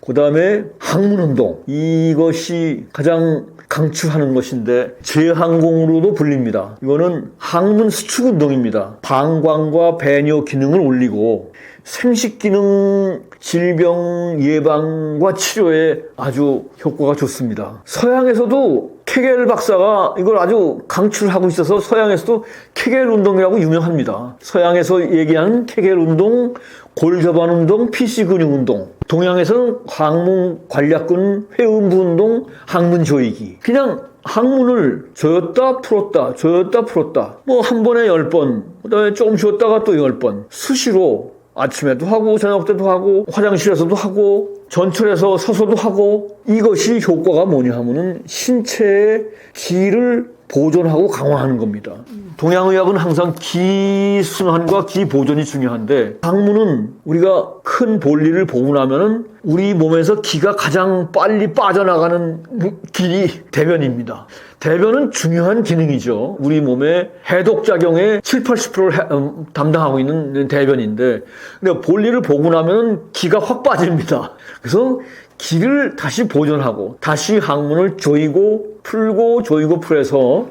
그 다음에 항문운동. 이것이 가장 강추하는 것인데 제항공으로도 불립니다. 이거는 항문 수축 운동입니다. 방광과 배뇨 기능을 올리고 생식 기능 질병 예방과 치료에 아주 효과가 좋습니다. 서양에서도 케겔 박사가 이걸 아주 강추를 하고 있어서 서양에서도 케겔 운동이라고 유명합니다. 서양에서 얘기하는 케겔 운동, 골저반 운동, PC 근육 운동. 동양에서는 항문 관략근 회음부 운동, 항문 조이기. 그냥 항문을 조였다 풀었다 조였다 풀었다 한 번에 10번 그 다음에 조금 쉬었다가 또 10번 수시로 아침에도 하고 저녁 때도 하고 화장실에서도 하고 전철에서 서서도 하고 이것이 효과가 뭐냐 하면은 신체의 기를 보존하고 강화하는 겁니다. 동양의학은 항상 기순환과 기보존이 중요한데 항문은 우리가 큰 볼일을 보고 나면은 우리 몸에서 기가 가장 빨리 빠져나가는 길이 대변입니다. 대변은 중요한 기능이죠. 우리 몸의 해독작용의 7, 80%를 담당하고 있는 대변인데 근데 볼일을 보고 나면 기가 확 빠집니다. 그래서 기를 다시 보존하고 다시 항문을 조이고 풀고 조이고 풀어서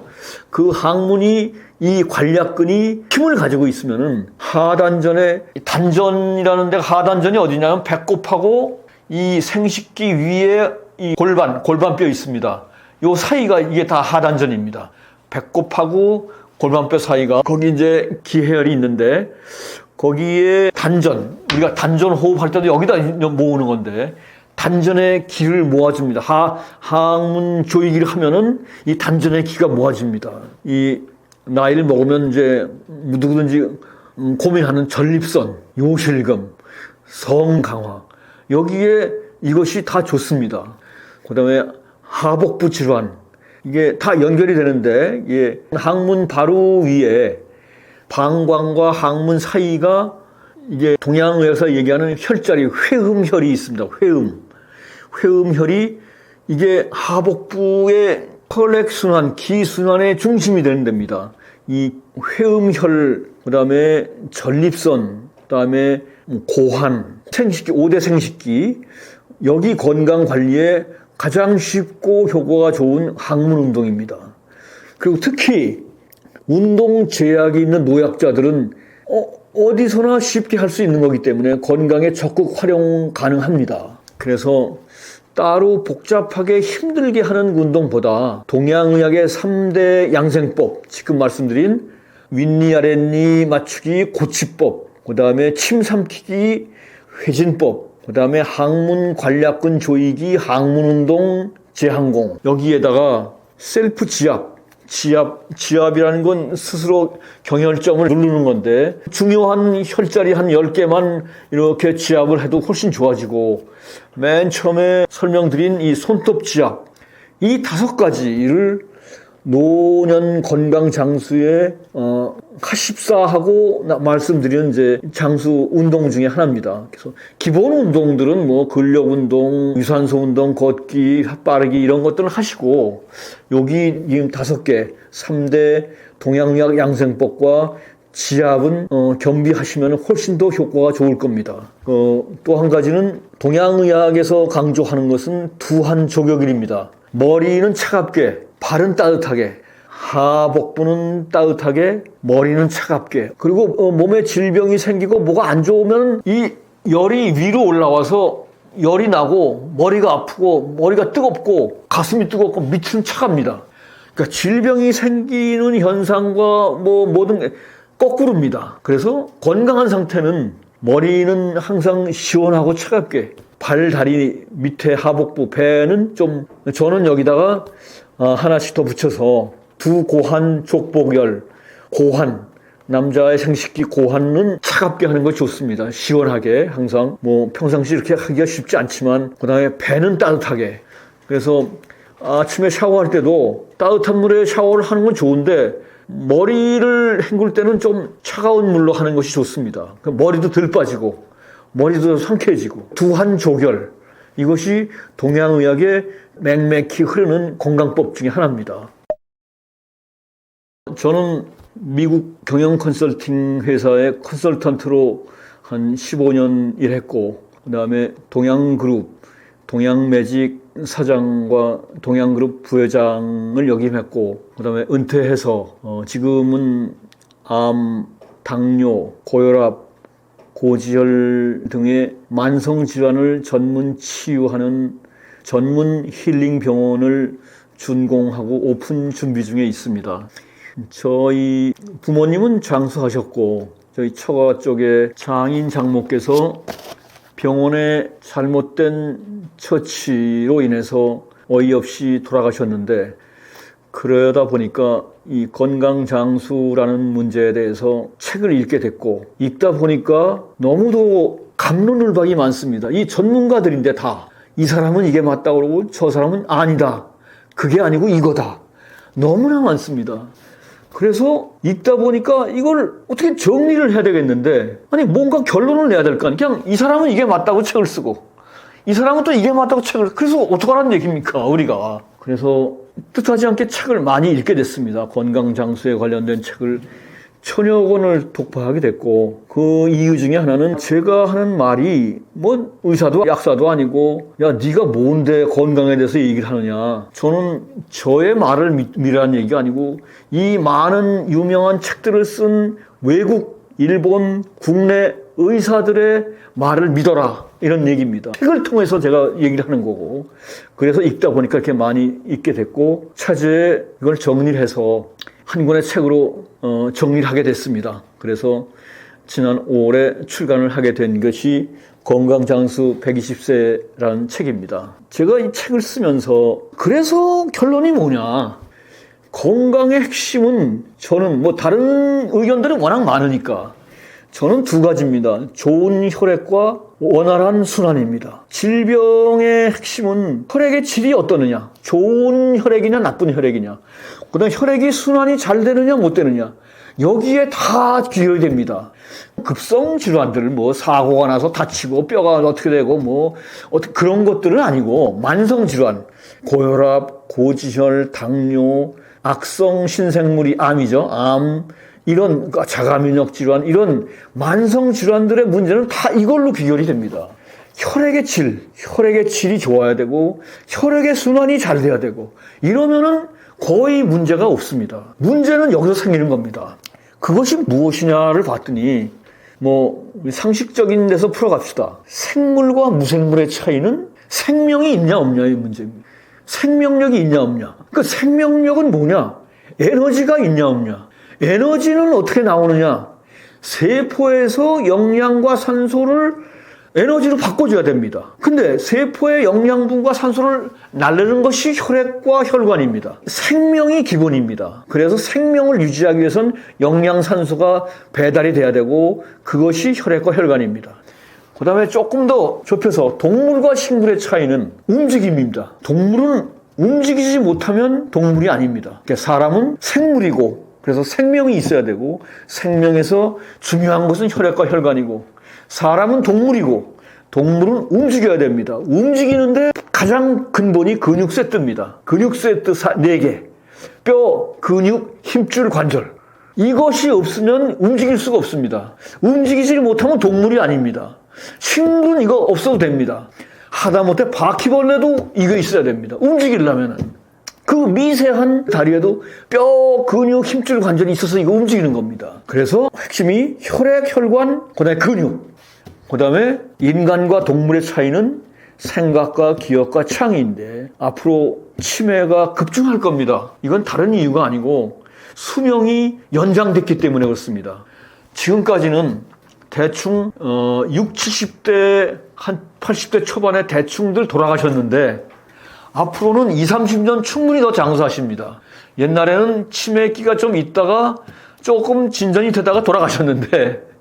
그 항문이 이 관략근이 힘을 가지고 있으면은 하단전에 단전이라는 데가 하단전이 어디냐면 배꼽하고 이 생식기 위에 이 골반뼈 있습니다. 요 사이가 이게 다 하단전입니다. 배꼽하고 골반뼈 사이가 거기 이제 기해열이 있는데 거기에 단전 우리가 단전 호흡할 때도 여기다 모으는 건데 단전의 기를 모아줍니다. 항문 조이기를 하면은 이 단전의 기가 모아집니다. 이 나이를 먹으면 이제 누구든지 고민하는 전립선, 요실금, 성 강화 여기에 이것이 다 좋습니다. 그다음에 하복부 질환 이게 다 연결이 되는데 이게 항문 바로 위에 방광과 항문 사이가 이게 동양의학에서 얘기하는 혈자리 회음혈이 있습니다. 회음혈이 이게 하복부의 혈액순환, 기순환의 중심이 되는 데입니다. 이 회음혈, 그 다음에 전립선, 그 다음에 고환, 생식기, 5대 생식기, 여기 건강 관리에 가장 쉽고 효과가 좋은 항문 운동입니다. 그리고 특히 운동 제약이 있는 노약자들은 어디서나 쉽게 할 수 있는 거기 때문에 건강에 적극 활용 가능합니다. 그래서 따로 복잡하게 힘들게 하는 운동보다 동양의학의 3대 양생법, 지금 말씀드린 윗니 아랫니 맞추기 고치법, 그 다음에 침 삼키기 회진법, 그 다음에 항문 관략근 조이기 항문 운동 재항공, 여기에다가 셀프 지압이라는 건 스스로 경혈점을 누르는 건데 중요한 혈자리 한 10개만 이렇게 지압을 해도 훨씬 좋아지고 맨 처음에 설명드린 이 손톱 지압 이 5가지를 노년 건강 장수의 카십사하고 말씀드린 이제 장수 운동 중에 하나입니다. 그래서 기본 운동들은 뭐 근력 운동, 유산소 운동, 걷기, 빠르기 이런 것들은 하시고 여기 5개 3대 동양의학 양생법과 지압은 겸비하시면 훨씬 더 효과가 좋을 겁니다. 또 한 가지는 동양의학에서 강조하는 것은 두한조격일입니다. 머리는 차갑게, 발은 따뜻하게, 하복부는 따뜻하게, 머리는 차갑게. 그리고 몸에 질병이 생기고 뭐가 안 좋으면 이 열이 위로 올라와서 열이 나고 머리가 아프고 머리가 뜨겁고 가슴이 뜨겁고 밑은 차갑니다. 그러니까 질병이 생기는 현상과 뭐 모든 게 거꾸로입니다. 그래서 건강한 상태는 머리는 항상 시원하고 차갑게, 발, 다리 밑에 하복부, 배는 좀 저는 여기다가 하나씩 더 붙여서 두고환 족복열, 고환, 남자의 생식기 고환은 차갑게 하는 거 좋습니다. 시원하게 항상 뭐 평상시 이렇게 하기가 쉽지 않지만 그다음에 배는 따뜻하게. 그래서 아침에 샤워할 때도 따뜻한 물에 샤워를 하는 건 좋은데 머리를 헹굴 때는 좀 차가운 물로 하는 것이 좋습니다. 머리도 덜 빠지고 머리도 상쾌해지고 두한조결 이것이 동양의학의 맹맥히 흐르는 건강법 중에 하나입니다. 저는 미국 경영 컨설팅 회사의 컨설턴트로 한 15년 일했고 그다음에 동양그룹, 동양매직 사장과 동양그룹 부회장을 역임했고 그다음에 은퇴해서 지금은 암, 당뇨, 고혈압, 고지혈 등의 만성질환을 전문 치유하는 전문 힐링 병원을 준공하고 오픈 준비 중에 있습니다. 저희 부모님은 장수하셨고 저희 처가 쪽에 장인 장모께서 병원의 잘못된 처치로 인해서 어이없이 돌아가셨는데 그러다 보니까 이 건강장수라는 문제에 대해서 책을 읽게 됐고 읽다 보니까 너무도 갑론을박이 많습니다. 이 전문가들인데 다 이 사람은 이게 맞다고 그러고 저 사람은 아니다. 그게 아니고 이거다. 너무나 많습니다. 그래서 읽다 보니까 이걸 어떻게 정리를 해야 되겠는데, 아니, 뭔가 결론을 내야 될 거 아니에요. 그냥 이 사람은 이게 맞다고 책을 쓰고, 이 사람은 또 이게 맞다고 책을, 그래서 어떡하라는 얘기입니까, 우리가. 그래서 뜻하지 않게 책을 많이 읽게 됐습니다. 건강장수에 관련된 책을 천여 권을 독파하게 됐고, 그 이유 중에 하나는 제가 하는 말이 뭐 의사도 약사도 아니고, 야, 네가 뭔데 건강에 대해서 얘기를 하느냐. 저는 저의 말을 믿으라는 얘기가 아니고, 이 많은 유명한 책들을 쓴 외국, 일본, 국내 의사들의 말을 믿어라, 이런 얘기입니다. 책을 통해서 제가 얘기를 하는 거고, 그래서 읽다 보니까 이렇게 많이 읽게 됐고, 차제에 이걸 정리를 해서 한 권의 책으로 정리를 하게 됐습니다. 그래서 지난 5월에 출간을 하게 된 것이 건강장수 120세라는 책입니다. 제가 이 책을 쓰면서 그래서 결론이 뭐냐, 건강의 핵심은, 저는 뭐 다른 의견들은 워낙 많으니까 저는 두 가지입니다. 좋은 혈액과 원활한 순환입니다. 질병의 핵심은 혈액의 질이 어떠느냐, 좋은 혈액이냐 나쁜 혈액이냐, 그다음 혈액이 순환이 잘 되느냐 못 되느냐, 여기에 다 귀결이 됩니다. 급성 질환들, 뭐 사고가 나서 다치고 뼈가 어떻게 되고 뭐 그런 것들은 아니고, 만성 질환, 고혈압, 고지혈, 당뇨, 악성 신생물이 암이죠. 암, 이런 자가면역 질환, 이런 만성 질환들의 문제는 다 이걸로 귀결이 됩니다. 혈액의 질이 좋아야 되고, 혈액의 순환이 잘 돼야 되고, 이러면은 거의 문제가 없습니다. 문제는 여기서 생기는 겁니다. 그것이 무엇이냐를 봤더니, 뭐 상식적인 데서 풀어갑시다. 생물과 무생물의 차이는 생명이 있냐 없냐의 문제입니다. 생명력이 있냐 없냐. 그 생명력은 뭐냐? 에너지가 있냐 없냐. 에너지는 어떻게 나오느냐? 세포에서 영양과 산소를 에너지로 바꿔줘야 됩니다. 근데 세포의 영양분과 산소를 날리는 것이 혈액과 혈관입니다. 생명이 기본입니다. 그래서 생명을 유지하기 위해서는 영양산소가 배달이 돼야 되고, 그것이 혈액과 혈관입니다. 그 다음에 조금 더 좁혀서 동물과 식물의 차이는 움직임입니다. 동물은 움직이지 못하면 동물이 아닙니다. 그러니까 사람은 생물이고, 그래서 생명이 있어야 되고, 생명에서 중요한 것은 혈액과 혈관이고, 사람은 동물이고, 동물은 움직여야 됩니다. 움직이는데 가장 근본이 근육 세트입니다. 근육 세트 4개. 뼈, 근육, 힘줄, 관절. 이것이 없으면 움직일 수가 없습니다. 움직이지 못하면 동물이 아닙니다. 식물은 이거 없어도 됩니다. 하다못해 바퀴벌레도 이거 있어야 됩니다. 움직이려면은. 그 미세한 다리에도 뼈, 근육, 힘줄, 관절이 있어서 이거 움직이는 겁니다. 그래서 핵심이 혈액, 혈관, 그 다음에 근육. 그 다음에 인간과 동물의 차이는 생각과 기억과 창의인데, 앞으로 치매가 급증할 겁니다. 이건 다른 이유가 아니고 수명이 연장됐기 때문에 그렇습니다. 지금까지는 대충 60, 70대, 한 80대 초반에 대충들 돌아가셨는데, 앞으로는 20, 30년 충분히 더 장수하십니다. 옛날에는 치매기가 좀 있다가 조금 진전이 되다가 돌아가셨는데,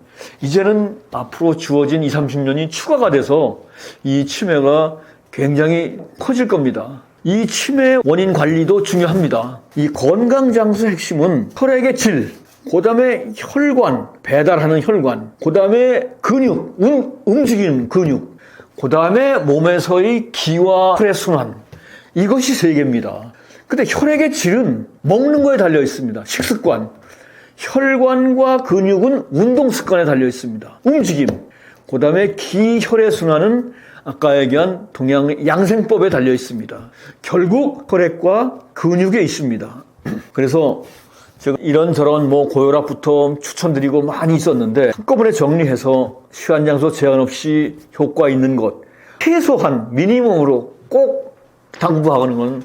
이제는 앞으로 주어진 20, 30년이 추가가 돼서 이 치매가 굉장히 커질 겁니다. 이 치매 원인 관리도 중요합니다. 이 건강장수의 핵심은 혈액의 질, 그 다음에 혈관, 배달하는 혈관, 그 다음에 근육, 움직이는 근육, 그 다음에 몸에서의 기와 혈액순환, 이것이 세 개입니다. 근데 혈액의 질은 먹는 거에 달려 있습니다. 식습관. 혈관과 근육은 운동 습관에 달려 있습니다. 움직임. 그 다음에 기혈의 순환은 아까 얘기한 동양 양생법에 달려 있습니다. 결국 혈액과 근육에 있습니다. 그래서 제가 이런저런 뭐 고혈압부터 추천드리고 많이 있었는데, 한꺼번에 정리해서 시간 장소 제한 없이 효과 있는 것, 최소한 미니멈으로 꼭 당부하는 건,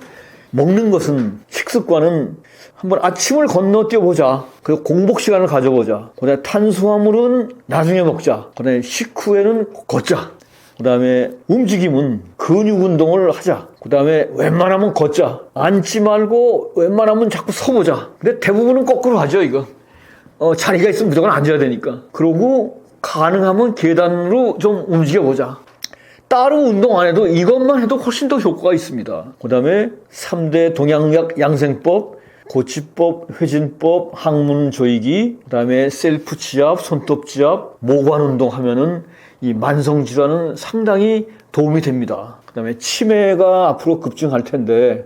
먹는 것은, 식습관은 한번 아침을 건너뛰어보자. 그리고 공복 시간을 가져보자. 그 다음에 탄수화물은 나중에 먹자. 그 다음에 식후에는 걷자. 그 다음에 움직임은 근육 운동을 하자. 그 다음에 웬만하면 걷자. 앉지 말고 웬만하면 자꾸 서보자. 근데 대부분은 거꾸로 하죠, 이거. 자리가 있으면 무조건 앉아야 되니까. 그러고 가능하면 계단으로 좀 움직여보자. 따로 운동 안 해도 이것만 해도 훨씬 더 효과가 있습니다. 그 다음에 3대 동양약 양생법, 고치법, 회진법, 항문 조이기, 그다음에 셀프 지압, 손톱 지압, 모관 운동 하면은 이 만성 질환은 상당히 도움이 됩니다. 그다음에 치매가 앞으로 급증할 텐데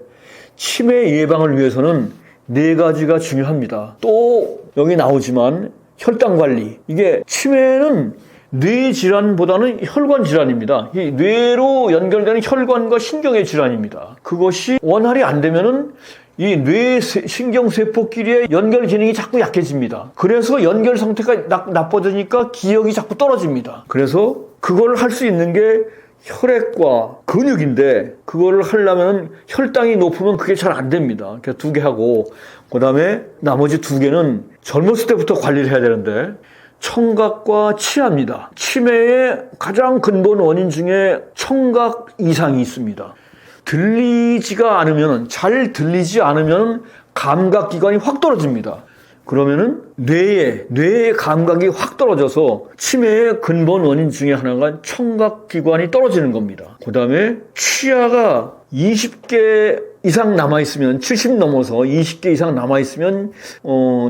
치매 예방을 위해서는 4가지가 중요합니다. 또 여기 나오지만 혈당 관리. 이게 치매는 뇌 질환보다는 혈관 질환입니다. 이 뇌로 연결되는 혈관과 신경의 질환입니다. 그것이 원활히 안 되면은 이 뇌 신경세포끼리의 연결 기능이 자꾸 약해집니다. 그래서 연결 상태가 나빠지니까 기억이 자꾸 떨어집니다. 그래서 그걸 할 수 있는 게 혈액과 근육인데 그거를 하려면 혈당이 높으면 그게 잘 안 됩니다. 그래서 2개 하고 그다음에 나머지 2개는 젊었을 때부터 관리를 해야 되는데 청각과 치아입니다. 치매의 가장 근본 원인 중에 청각 이상이 있습니다. 들리지가 않으면, 잘 들리지 않으면 감각기관이 확 떨어집니다. 그러면은 뇌의 감각이 확 떨어져서 치매의 근본 원인 중에 하나가 청각기관이 떨어지는 겁니다. 그 다음에 치아가 20개 이상 남아있으면, 70 넘어서 20개 이상 남아있으면,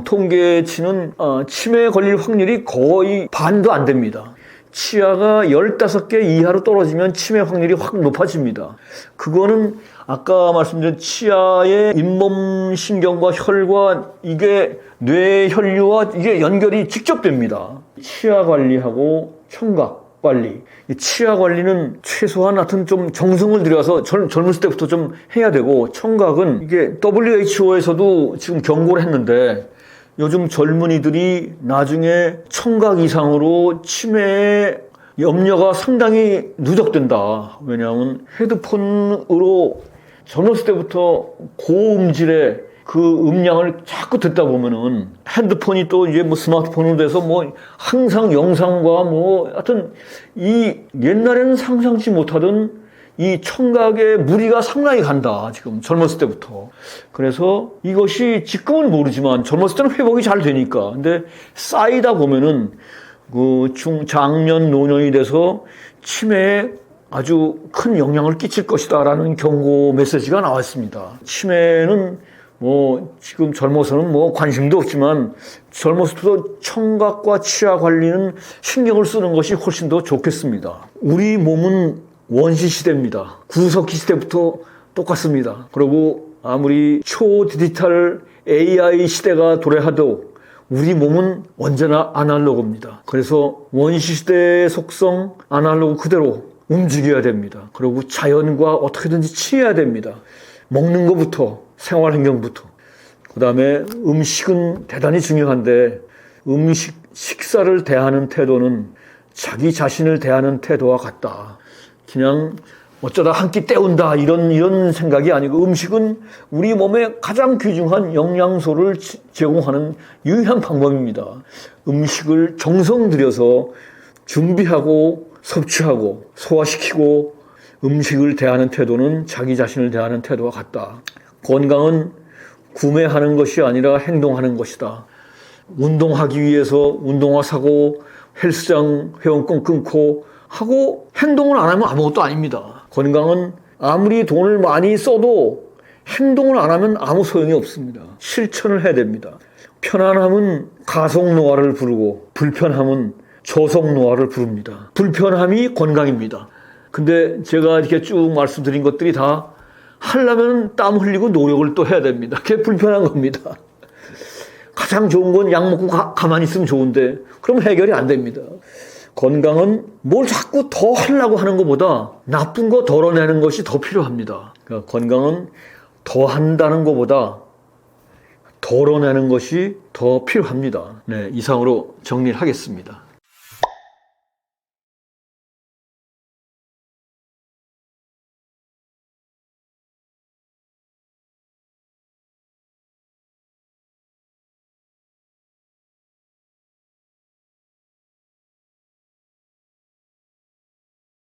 통계치는, 치매에 걸릴 확률이 거의 반도 안 됩니다. 치아가 15개 이하로 떨어지면 치매 확률이 확 높아집니다. 그거는 아까 말씀드린 치아의 잇몸 신경과 혈관, 이게 뇌 혈류와 이게 연결이 직접 됩니다. 치아 관리하고 청각 관리. 이 치아 관리는 최소한 하여튼 좀 정성을 들여서 젊었을 때부터 좀 해야 되고, 청각은 이게 WHO에서도 지금 경고를 했는데, 요즘 젊은이들이 나중에 청각 이상으로 치매의 염려가 상당히 누적된다. 왜냐하면 헤드폰으로 젊었을 때부터 고음질의 그 음량을 자꾸 듣다 보면은 핸드폰이 또 이제 뭐 스마트폰으로 돼서 뭐 항상 영상과 뭐 하여튼 이 옛날에는 상상치 못하던 이 청각의 무리가 상당히 간다. 지금 젊었을 때부터. 그래서 이것이 지금은 모르지만 젊었을 때는 회복이 잘 되니까. 근데 쌓이다 보면은 그 장년, 노년이 돼서 치매에 아주 큰 영향을 끼칠 것이다라는 경고 메시지가 나왔습니다. 치매는 뭐 지금 젊어서는 뭐 관심도 없지만 젊었을 때도 청각과 치아 관리는 신경을 쓰는 것이 훨씬 더 좋겠습니다. 우리 몸은 원시 시대입니다. 구석기 시대부터 똑같습니다. 그리고 아무리 초디지털 AI 시대가 도래하도 우리 몸은 언제나 아날로그입니다. 그래서 원시 시대의 속성 아날로그 그대로 움직여야 됩니다. 그리고 자연과 어떻게든지 친해야 됩니다. 먹는 것부터 생활 환경부터. 그 다음에 음식은 대단히 중요한데 식사를 대하는 태도는 자기 자신을 대하는 태도와 같다. 그냥 어쩌다 한 끼 때운다 이런 생각이 아니고 음식은 우리 몸에 가장 귀중한 영양소를 제공하는 유일한 방법입니다. 음식을 정성 들여서 준비하고 섭취하고 소화시키고 음식을 대하는 태도는 자기 자신을 대하는 태도와 같다. 건강은 구매하는 것이 아니라 행동하는 것이다. 운동하기 위해서 운동화 사고 헬스장 회원권 끊고 하고 행동을 안 하면 아무것도 아닙니다. 건강은 아무리 돈을 많이 써도 행동을 안 하면 아무 소용이 없습니다. 실천을 해야 됩니다. 편안함은 가속노화를 부르고 불편함은 저속노화를 부릅니다. 불편함이 건강입니다. 근데 제가 이렇게 쭉 말씀드린 것들이 다 하려면 땀 흘리고 노력을 또 해야 됩니다. 그게 불편한 겁니다. 가장 좋은 건 약 먹고 가만히 있으면 좋은데 그럼 해결이 안 됩니다. 건강은 뭘 자꾸 더 하려고 하는 것보다 나쁜 거 덜어내는 것이 더 필요합니다. 그러니까 건강은 더 한다는 것보다 덜어내는 것이 더 필요합니다. 네, 이상으로 정리를 하겠습니다.